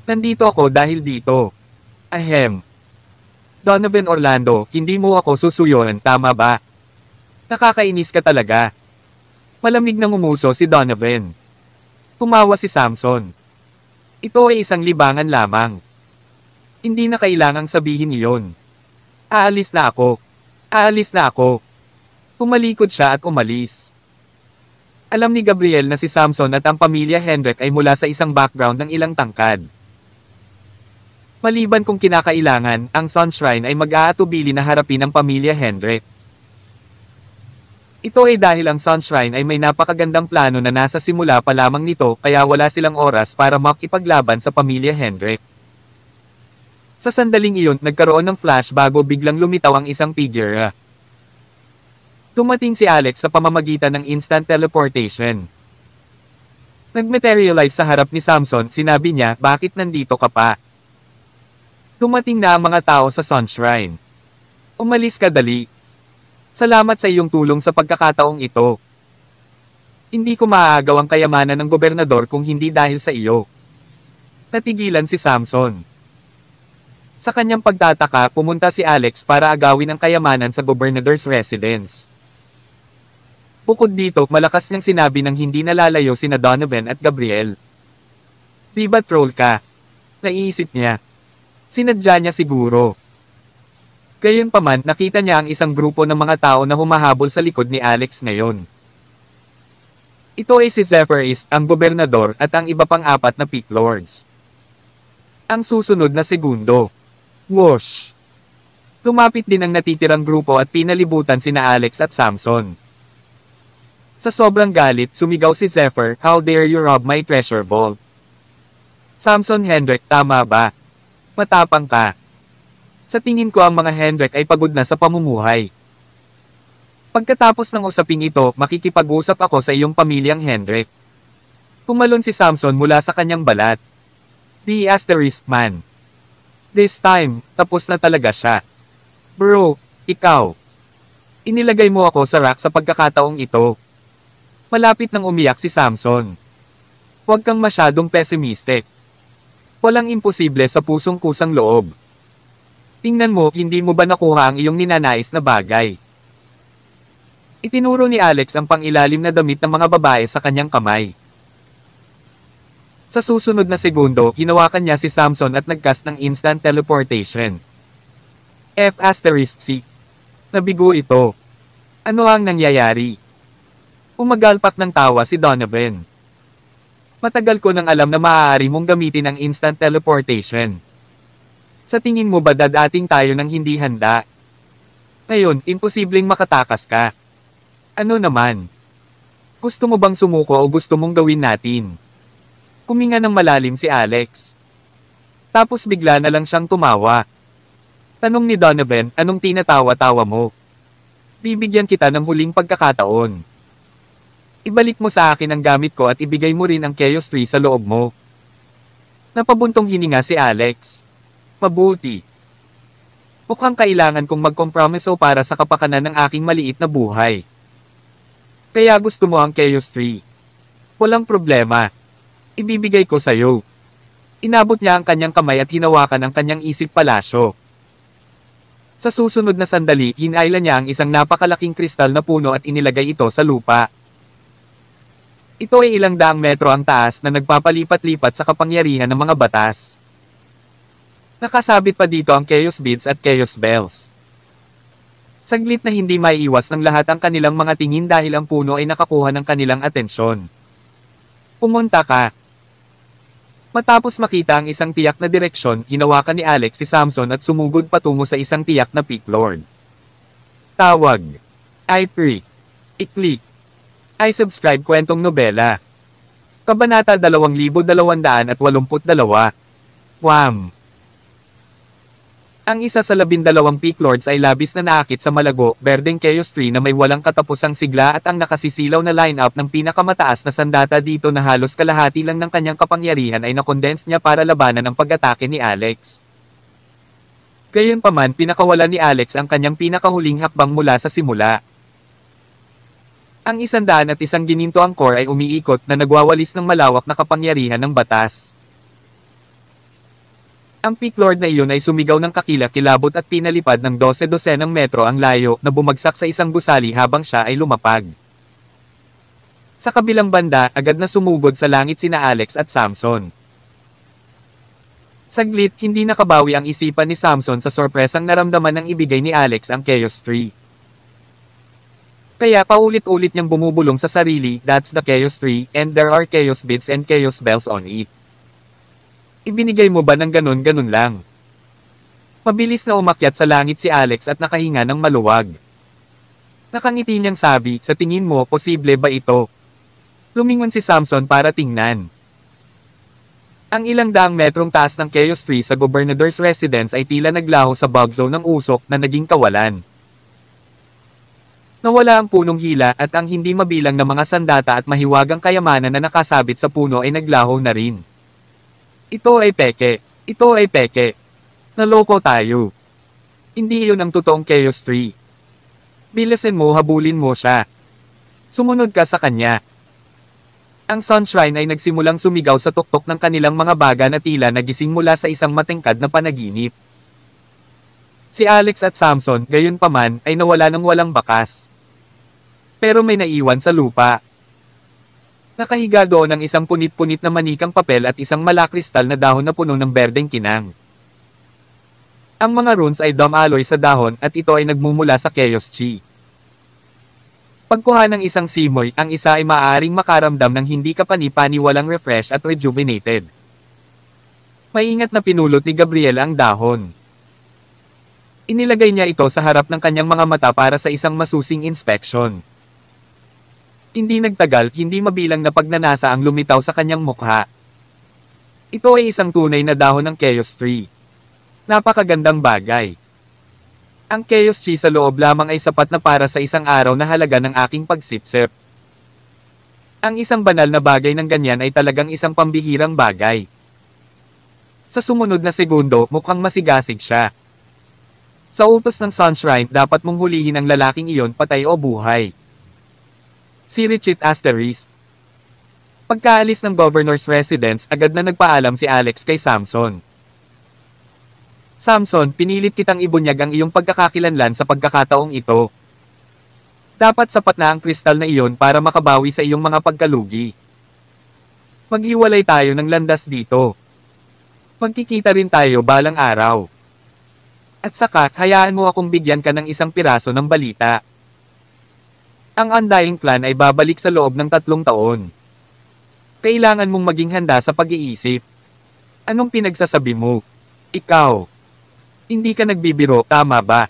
Nandito ako dahil dito. Ahem. Donovan Orlando, hindi mo ako susuyon, tama ba? Nakakainis ka talaga. Malamig nang umuso si Donovan. Tumawa si Samson. Ito ay isang libangan lamang. Hindi na kailangang sabihin iyon. Aalis na ako. Aalis na ako. Tumalikod siya at umalis. Alam ni Gabriel na si Samson at ang pamilya Hendrik ay mula sa isang background ng ilang tangkad. Maliban kung kinakailangan, ang Sun Shrine ay mag-aatubili na harapin ang pamilya Hendrik. Ito ay dahil ang Sun Shrine ay may napakagandang plano na nasa simula pa lamang nito, kaya wala silang oras para makipaglaban sa pamilya Hendrik. Sa sandaling iyon, nagkaroon ng flash bago biglang lumitaw ang isang figure. Dumating si Alex sa pamamagitan ng instant teleportation. Nag-materialize sa harap ni Samson, sinabi niya, bakit nandito ka pa? Dumating na ang mga tao sa Sun Shrine. Umalis ka dali. Salamat sa iyong tulong sa pagkakataong ito. Hindi ko maaagaw ang kayamanan ng gobernador kung hindi dahil sa iyo. Natigilan si Samson. Sa kanyang pagtataka, pumunta si Alex para agawin ang kayamanan sa gobernador's residence. Bukod dito, malakas niyang sinabi nang hindi nalalayo sina Donovan at Gabriel. Di ba troll ka? Naiisip niya. Sinadya niya siguro. Gayunpaman, nakita niya ang isang grupo ng mga tao na humahabol sa likod ni Alex ngayon. Ito ay si Zephyr East, ang gobernador, at ang iba pang 4 na Peak Lords. Ang susunod na segundo. Whoosh! Lumapit din ang natitirang grupo at pinalibutan sina Alex at Samson. Sa sobrang galit, sumigaw si Zephyr, "How dare you rob my treasure vault?" Samson, Hendrik, tama ba? Matapang ka. Sa tingin ko ang mga Hendrik ay pagod na sa pamumuhay. Pagkatapos ng usaping ito, makikipag-usap ako sa iyong pamilyang Hendrik. Pumalon si Samson mula sa kanyang balat. The asterisk man. This time, tapos na talaga siya. Bro, ikaw. Inilagay mo ako sa rack sa pagkakataong ito. Malapit nang umiyak si Samson. Huwag kang masyadong pessimistic. Walang imposible sa pusong kusang loob. Tingnan mo, hindi mo ba nakuha ang iyong ninanais na bagay? Itinuro ni Alex ang pangilalim na damit ng mga babae sa kanyang kamay. Sa susunod na segundo, hinawakan niya si Samson at nagcast ng instant teleportation. F***C. Nabigo ito. Ano ang nangyayari? Umagalpak ng tawa si Donovan. Matagal ko nang alam na maaari mong gamitin ang instant teleportation. Sa tingin mo ba dadating tayo ng hindi handa? Ngayon, imposibleng makatakas ka. Ano naman? Gusto mo bang sumuko o gusto mong gawin natin? Kuminga ng malalim si Alex. Tapos bigla na lang siyang tumawa. Tanong ni Donovan, anong tinatawa-tawa mo? Bibigyan kita ng huling pagkakataon. Ibalik mo sa akin ang gamit ko at ibigay mo rin ang Chaos Tree sa loob mo. Napabuntong hininga si Alex. Mabuti. Mukhang kailangan kong magkompromiso para sa kapakanan ng aking maliit na buhay. Kaya gusto mo ang Chaos Tree. Walang problema. Ibibigay ko sa'yo. Inabot niya ang kanyang kamay at hinawakan ang kanyang isip palasyo. Sa susunod na sandali, hinailan niya ang isang napakalaking kristal na puno at inilagay ito sa lupa. Ito ay ilang daang metro ang taas na nagpapalipat-lipat sa kapangyarihan ng mga batas. Nakasabit pa dito ang Chaos Beads at Chaos Bells. Saglit na hindi maiiwas ng lahat ang kanilang mga tingin dahil ang puno ay nakakuha ng kanilang atensyon. Pumunta ka. Matapos makita ang isang tiyak na direksyon, hinawakan ni Alex si Samson at sumugod patungo sa isang tiyak na Peak Lord. Tawag. I-Pre. I-Click. I-Subscribe kwentong nobela. Kabanata 2282. Wham! Ang isa sa 12 Peak Lords ay labis na naakit sa malago, berdeng Chaos Tree na may walang katapusang sigla at ang nakasisilaw na line-up ng pinakamataas na sandata dito na halos kalahati lang ng kanyang kapangyarihan ay nakondense niya para labanan ang pag-atake ni Alex. Gayunpaman, pinakawalan ni Alex ang kanyang pinakahuling hakbang mula sa simula. Ang 101 ginintoang core ay umiikot na nagwawalis ng malawak na kapangyarihan ng batas. Ang Peak Lord na iyon ay sumigaw ng kakilakilabot at pinalipad ng 12 metro ang layo na bumagsak sa isang gusali habang siya ay lumapag. Sa kabilang banda, agad na sumugod sa langit sina Alex at Samson. Saglit, hindi nakabawi ang isipan ni Samson sa sorpresang naramdaman ng ibigay ni Alex ang Chaos Tree. Kaya paulit-ulit niyang bumubulong sa sarili, that's the Chaos Tree, and there are Chaos Beads and Chaos Bells on it. Ibinigay mo ba ng ganun-ganun lang? Mabilis na umakyat sa langit si Alex at nakahinga ng maluwag. Nakangiti niyang sabi, sa tingin mo, posible ba ito? Lumingon si Samson para tingnan. Ang ilang daang metrong taas ng Chaos Tree sa Governor's Residence ay tila naglaho sa bug zone ng usok na naging kawalan. Nawala ang punong hila at ang hindi mabilang na mga sandata at mahiwagang kayamanan na nakasabit sa puno ay naglaho na rin. Ito ay peke. Ito ay peke. Naloko tayo. Hindi iyon ang totoong Chaos Tree. Bilisin mo, habulin mo siya. Sumunod ka sa kanya. Ang Sunshrine ay nagsimulang sumigaw sa tuktok ng kanilang mga baga na tila nagising mula sa isang matingkad na panaginip. Si Alex at Samson, gayunpaman, ay nawala ng walang bakas. Pero may naiwan sa lupa. Nakahiga doon ang isang punit-punit na manikang papel at isang malakristal na dahon na puno ng berdeng kinang. Ang mga runes ay alloy sa dahon at ito ay nagmumula sa Chaos Chi. Pagkuha ng isang simoy, ang isa ay maaaring makaramdam ng hindi kapani-paniwalang refresh at rejuvenated. Maingat na pinulot ni Gabriel ang dahon. Inilagay niya ito sa harap ng kanyang mga mata para sa isang masusing inspection. Hindi nagtagal, hindi mabilang na pagnanasa ang lumitaw sa kanyang mukha. Ito ay isang tunay na dahon ng Chaos Tree. Napakagandang bagay. Ang Chaos Chi sa loob lamang ay sapat na para sa isang araw na halaga ng aking pagsipsip. Ang isang banal na bagay ng ganyan ay talagang isang pambihirang bagay. Sa sumunod na segundo, mukhang masigasig siya. Sa utos ng Sunshrine, dapat mong hulihin ang lalaking iyon, patay o buhay. Si Richit Asteris. Pagkaalis ng governor's residence, agad na nagpaalam si Alex kay Samson. Samson, pinilit kitang ibunyag ang iyong pagkakakilanlan sa pagkakataong ito. Dapat sapat na ang kristal na iyon para makabawi sa iyong mga pagkalugi. Maghiwalay tayo ng landas dito. Magkikita rin tayo balang araw. At saka, hayaan mo akong bigyan ka ng isang piraso ng balita. Ang Undying Clan ay babalik sa loob ng 3 taon. Kailangan mong maging handa sa pag-iisip. Anong pinagsasabi mo? Ikaw. Hindi ka nagbibiro, tama ba?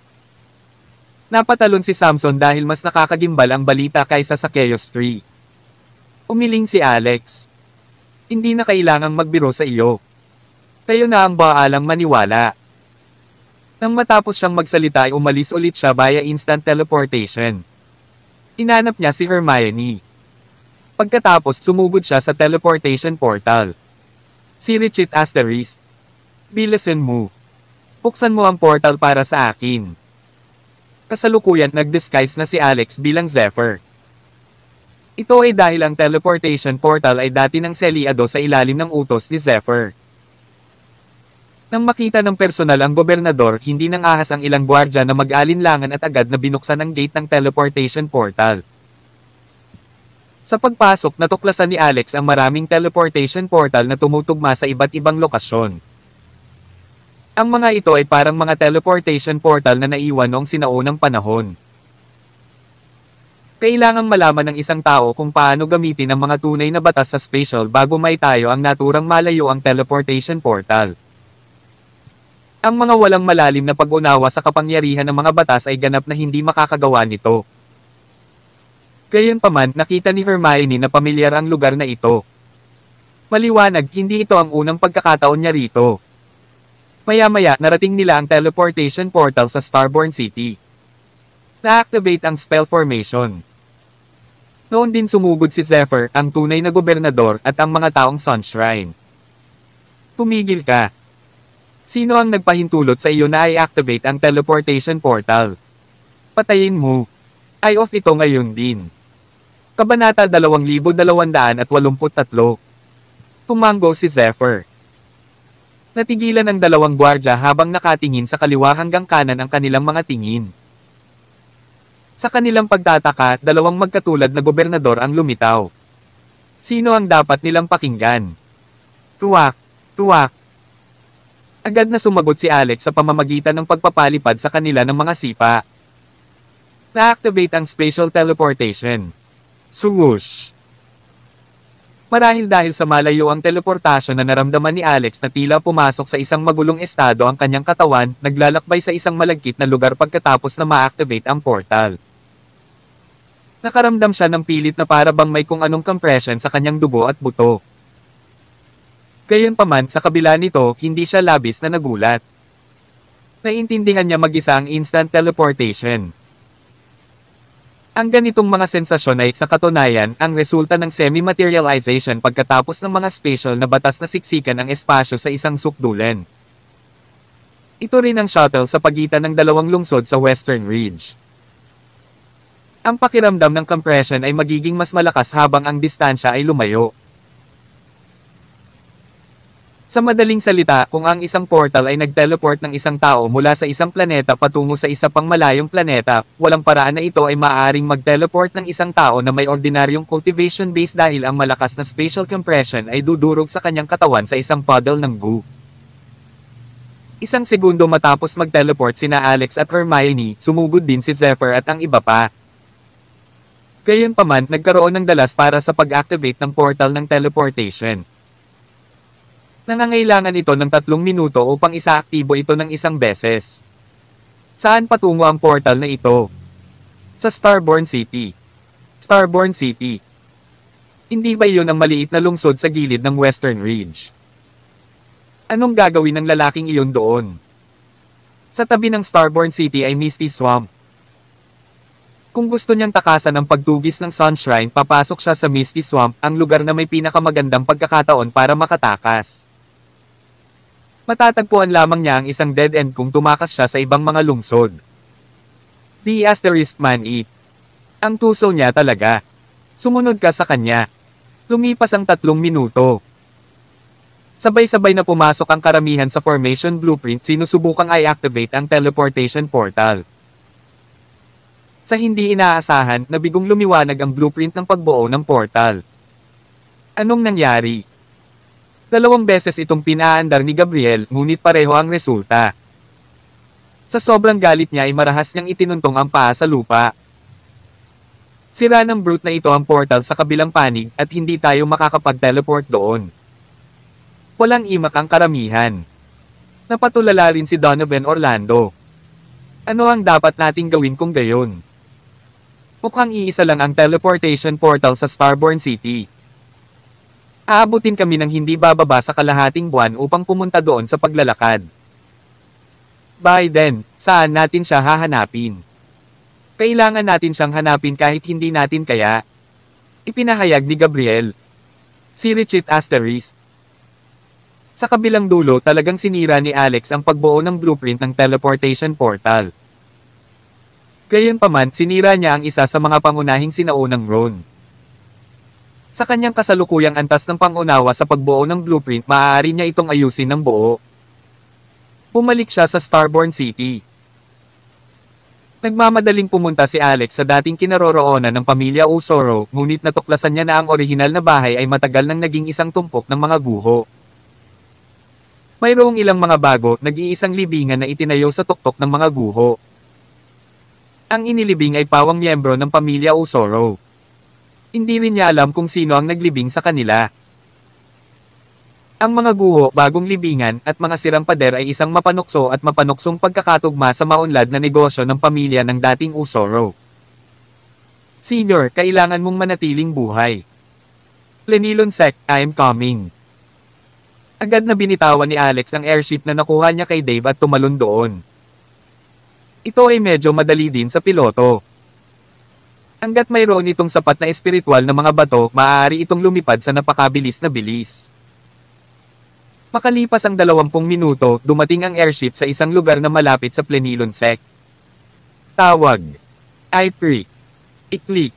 Napatalon si Samson dahil mas nakakagimbal ang balita kaysa sa Chaos Tree. Umiling si Alex. Hindi na kailangang magbiro sa iyo. Kayo na ang baalang maniwala. Nang matapos siyang magsalita ay umalis ulit siya via instant teleportation. Inanap niya si Hermione. Pagkatapos sumugod siya sa teleportation portal. Si Richit Asteris. Bilisin mo. Buksan mo ang portal para sa akin. Kasalukuyan nag-disguise na si Alex bilang Zephyr. Ito ay dahil ang teleportation portal ay dati ng selyado sa ilalim ng utos ni Zephyr. Nang makita ng personal ang gobernador, hindi nang ahas ang ilang gwardya na mag-alinlangan at agad na binuksan ang gate ng teleportation portal. Sa pagpasok, natuklasan ni Alex ang maraming teleportation portal na tumutugma sa iba't ibang lokasyon. Ang mga ito ay parang mga teleportation portal na naiwan noong sinaunang panahon. Kailangang malaman ng isang tao kung paano gamitin ang mga tunay na batas sa spatial bago maitayo ang naturang malayo ang teleportation portal. Ang mga walang malalim na pag-unawa sa kapangyarihan ng mga batas ay ganap na hindi makakagawa nito. Gayunpaman, nakita ni Hermione na pamilyar ang lugar na ito. Maliwanag, hindi ito ang unang pagkakataon niya rito. Maya-maya, narating nila ang teleportation portal sa Starborn City. Na-activate ang spell formation. Noon din sumugod si Zephyr, ang tunay na gobernador, at ang mga taong Sunshrine. Tumigil ka. Sino ang nagpahintulot sa iyo na i-activate ang teleportation portal? Patayin mo. Ay off ito ngayon din. Kabanata 2283. Tumango si Zephyr. Natigilan ang 2 gwardya habang nakatingin sa kaliwa hanggang kanan ang kanilang mga tingin. Sa kanilang pagtataka, 2 magkatulad na gobernador ang lumitaw. Sino ang dapat nilang pakinggan? Tuwak, tuwak. Agad na sumagot si Alex sa pamamagitan ng pagpapalipad sa kanila ng mga sipa. Na-activate ang spatial teleportation. Swoosh! Marahil dahil sa malayo ang teleportasyon na naramdaman ni Alex na tila pumasok sa isang magulong estado ang kanyang katawan, naglalakbay sa isang malagkit na lugar pagkatapos na ma-activate ang portal. Nakaramdam siya ng pilit na para bang may kung anong compression sa kanyang dugo at buto. Gayunpaman, sa kabila nito, hindi siya labis na nagulat. Naiintindihan niya mag-isa ang instant teleportation. Ang ganitong mga sensasyon ay sa katunayan ang resulta ng semi-materialization pagkatapos ng mga spatial na batas na siksikan ang espasyo sa isang sukdulan. Ito rin ang shuttle sa pagitan ng dalawang lungsod sa Western Ridge. Ang pakiramdam ng compression ay magiging mas malakas habang ang distansya ay lumayo. Sa madaling salita, kung ang isang portal ay nag-teleport ng isang tao mula sa isang planeta patungo sa isa pang malayong planeta, walang paraan na ito ay maaaring mag-teleport ng isang tao na may ordinaryong cultivation base dahil ang malakas na spatial compression ay dudurog sa kanyang katawan sa isang puddle ng goo. Isang segundo matapos mag-teleport sina Alex at Hermione, sumugod din si Zephyr at ang iba pa. Gayunpaman, nagkaroon ng dalas para sa pag-activate ng portal ng teleportation. Nangangailangan ito ng 3 minuto upang isaaktibo ito ng isang beses. Saan patungo ang portal na ito? Sa Starborn City. Starborn City. Hindi ba iyon ang maliit na lungsod sa gilid ng Western Ridge? Anong gagawin ng lalaking iyon doon? Sa tabi ng Starborn City ay Misty Swamp. Kung gusto niyang takasan ang pagtugis ng Sunshrine, papasok siya sa Misty Swamp, ang lugar na may pinakamagandang pagkakataon para makatakas. Matatagpuan lamang niya ang isang dead end kung tumakas siya sa ibang mga lungsod. The asterisk man it. Ang tuso niya talaga. Sumunod ka sa kanya. Lumipas ang 3 minuto. Sabay-sabay na pumasok ang karamihan sa formation blueprint, sinusubukang i-activate ang teleportation portal. Sa hindi inaasahan, nabigong lumiwanag ang blueprint ng pagbuo ng portal. Anong nangyari? 2 beses itong pinaandar ni Gabriel, ngunit pareho ang resulta. Sa sobrang galit niya ay marahas niyang itinuntong ang paa sa lupa. Sira ng brute na ito ang portal sa kabilang panig at hindi tayo makakapag-teleport doon. Walang imak ang karamihan. Napatulala rin si Donovan Orlando. Ano ang dapat nating gawin kung gayon? Mukhang iisa lang ang teleportation portal sa Starborn City. Aabutin kami ng hindi bababa sa kalahating buwan upang pumunta doon sa paglalakad. By then, saan natin siya hahanapin? Kailangan natin siyang hanapin kahit hindi natin kaya. Ipinahayag ni Gabriel. Si Richit Asterisk. Sa kabilang dulo, talagang sinira ni Alex ang pagbuo ng blueprint ng teleportation portal. Gayunpaman, sinira niya ang isa sa mga pangunahing sinaunang Ron. Sa kanyang kasalukuyang antas ng pangunawa sa pagbuo ng blueprint, maaari niya itong ayusin ng buo. Pumalik siya sa Starborn City. Nagmamadaling pumunta si Alex sa dating kinaroroonan ng pamilya Usoro, ngunit natuklasan niya na ang orihinal na bahay ay matagal nang naging isang tumpok ng mga guho. Mayroong ilang mga bago, nag-iisang libingan na itinayo sa tuktok ng mga guho. Ang inilibing ay pawang miyembro ng pamilya Usoro. Hindi rin niya alam kung sino ang naglibing sa kanila. Ang mga guho, bagong libingan, at mga sirang pader ay isang mapanukso at mapanuksong pagkakatugma sa maunlad na negosyo ng pamilya ng dating Usoro. Senior, kailangan mong manatiling buhay. Plenilon Sec, I'm coming. Agad na binitawan ni Alex ang airship na nakuha niya kay Dave at tumalon doon. Ito ay medyo madali din sa piloto. Hanggat mayroon itong sapat na espiritual na mga bato, maaari itong lumipad sa napakabilis na bilis. Makalipas ang 20 minuto, dumating ang airship sa isang lugar na malapit sa Plenilon Sec. Tawag. I-Pre. I-Click.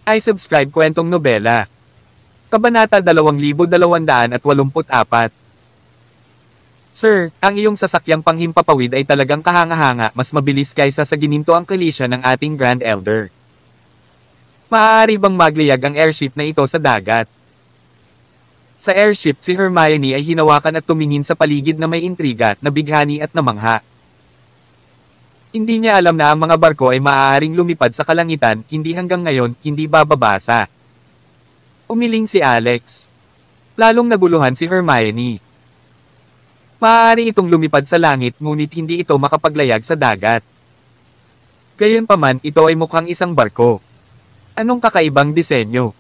I-Subscribe kwentong nobela. Kabanata 2284. Sir, ang iyong sasakyang panghimpapawid ay talagang kahanga-hanga, mas mabilis kaysa sa gininto ang kalisya ng ating Grand Elder. Maaari bang magliyag ang airship na ito sa dagat? Sa airship, si Hermione ay hinawakan at tumingin sa paligid na may intriga, nabighani at namangha. Hindi niya alam na ang mga barko ay maaaring lumipad sa kalangitan, hindi hanggang ngayon, hindi bababasa. Umiling si Alex. Lalong naguluhan si Hermione. Maaari itong lumipad sa langit ngunit hindi ito makapaglayag sa dagat. Gayunpaman, ito ay mukhang isang barko. Anong kakaibang disenyo?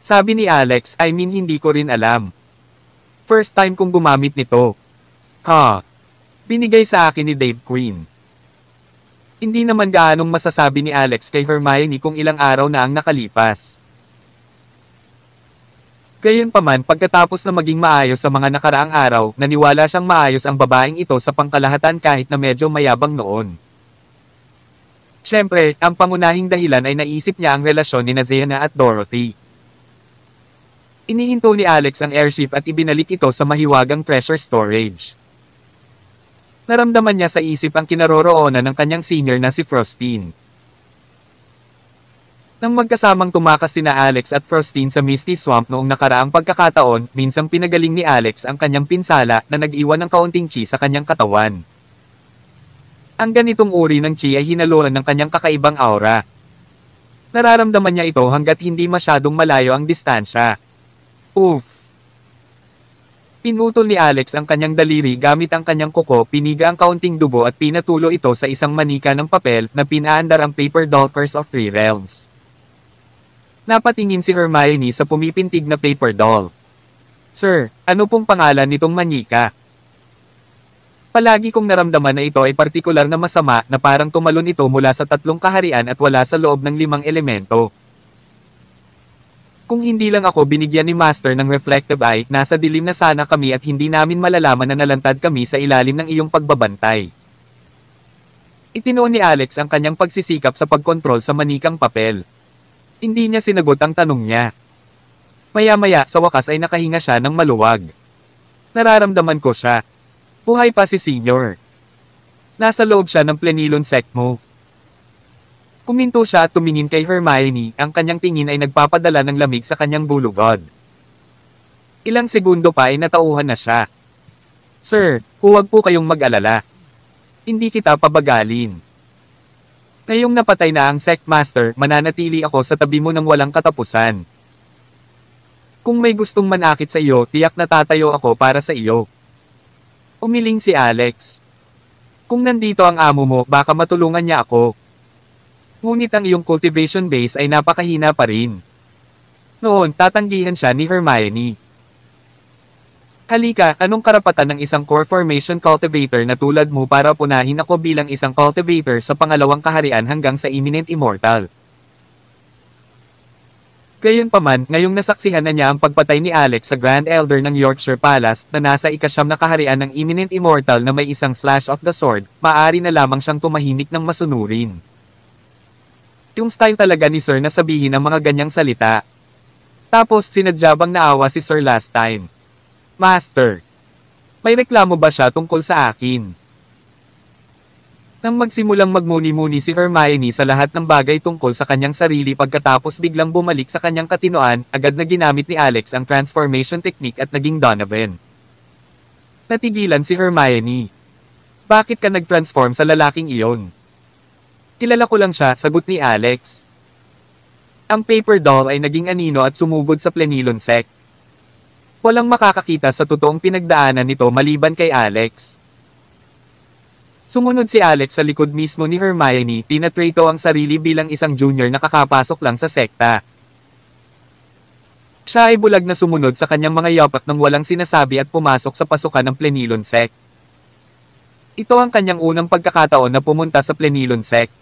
Sabi ni Alex, hindi ko rin alam. First time kong gumamit nito. Binigay sa akin ni Dave Quinn. Hindi naman gaanong masasabi ni Alex kay Hermione kung ilang araw na ang nakalipas. Gayunpaman pagkatapos na maging maayos sa mga nakaraang araw, naniwala siyang maayos ang babaeng ito sa pangkalahatan kahit na medyo mayabang noon. Siyempre, ang pangunahing dahilan ay naisip niya ang relasyon ni Xena at Dorothy. Inihinto ni Alex ang airship at ibinalik ito sa mahiwagang treasure storage. Naramdaman niya sa isip ang kinaroroonan ng kanyang senior na si Frostine. Nang magkasamang tumakas sina Alex at Frostine sa Misty Swamp noong nakaraang pagkakataon, minsang pinagaling ni Alex ang kanyang pinsala na nag-iwan ng kaunting chi sa kanyang katawan. Ang ganitong uri ng chi ay hinaluan ng kanyang kakaibang aura. Nararamdaman niya ito hanggat hindi masyadong malayo ang distansya. Oof! Pinutol ni Alex ang kanyang daliri gamit ang kanyang kuko, piniga ang kaunting dugo at pinatulo ito sa isang manika ng papel na pinaandar ang Paper Doll Curse of Three Realms. Napatingin si Hermione sa pumipintig na paper doll. Sir, ano pong pangalan nitong manika? Palagi kong naramdaman na ito ay partikular na masama na parang tumalon ito mula sa 3 kaharian at wala sa loob ng 5 elemento. Kung hindi lang ako binigyan ni Master ng reflective eye, nasa dilim na sana kami at hindi namin malalaman na nalantad kami sa ilalim ng iyong pagbabantay. Itinuon ni Alex ang kanyang pagsisikap sa pagkontrol sa manikang papel. Hindi niya sinagot ang tanong niya. Maya-maya sa wakas ay nakahinga siya ng maluwag. Nararamdaman ko siya. Buhay pa si Senior. Nasa loob siya ng Plenilon Secmo. Kuminto siya at tumingin kay Hermione, ang kanyang tingin ay nagpapadala ng lamig sa kanyang bulugod. Ilang segundo pa ay natauhan na siya. Sir, huwag po kayong mag-alala. Hindi kita pabagalin. Ngayong napatay na ang Sect Master, mananatili ako sa tabi mo ng walang katapusan. Kung may gustong manakit sa iyo, tiyak na tatayo ako para sa iyo. Umiling si Alex. Kung nandito ang amo mo, baka matulungan niya ako. Ngunit ang iyong cultivation base ay napakahina pa rin. Noon, tatanggihan siya ni Hermione. Halika, anong karapatan ng isang core formation cultivator na tulad mo para punahin ako bilang isang cultivator sa pangalawang kaharian hanggang sa imminent immortal? Gayunpaman, ngayong nasaksihan na niya ang pagpatay ni Alex sa Grand Elder ng Yorkshire Palace na nasa ikasyam na kaharian ng imminent immortal na may isang slash of the sword, maaari na lamang siyang tumahimik ng masunurin. Yung style talaga ni Sir na sabihin ang mga ganyang salita. Tapos sinadya bang naawa si Sir last time? Master, may reklamo ba siya tungkol sa akin? Nang magsimulang magmuni-muni si Hermione sa lahat ng bagay tungkol sa kanyang sarili pagkatapos biglang bumalik sa kanyang katinoan, agad na ginamit ni Alex ang transformation technique at naging Donovan. Natigilan si Hermione. Bakit ka nag-transform sa lalaking iyon? Kilala ko lang siya, sagot ni Alex. Ang paper doll ay naging anino at sumugod sa Plenilon Sect. Walang makakakita sa totoong pinagdaanan nito maliban kay Alex. Sumunod si Alex sa likod mismo ni Hermione, tinatrato ang sarili bilang isang junior na kakapasok lang sa sekta. Siya ay bulag na sumunod sa kanyang mga yapak nang walang sinasabi at pumasok sa pasukan ng Plenilon Sect. Ito ang kanyang unang pagkakataon na pumunta sa Plenilon Sect.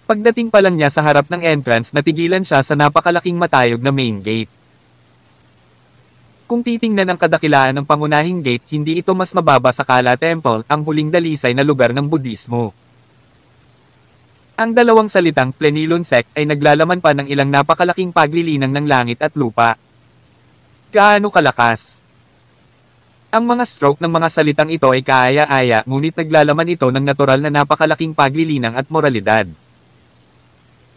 Pagdating pa lang niya sa harap ng entrance, natigilan siya sa napakalaking matayog na main gate. Kung titingnan ang kadakilaan ng pangunahing gate, hindi ito mas mababa sa Kala Temple, ang huling dalisay na lugar ng Budismo. Ang dalawang salitang Plenilon Sect ay naglalaman pa ng ilang napakalaking paglilinang ng langit at lupa. Gaano kalakas? Ang mga stroke ng mga salitang ito ay kaaya-aya, ngunit naglalaman ito ng natural na napakalaking paglilinang at moralidad.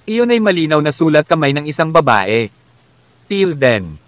Iyon ay malinaw na sulat kamay ng isang babae. Till then.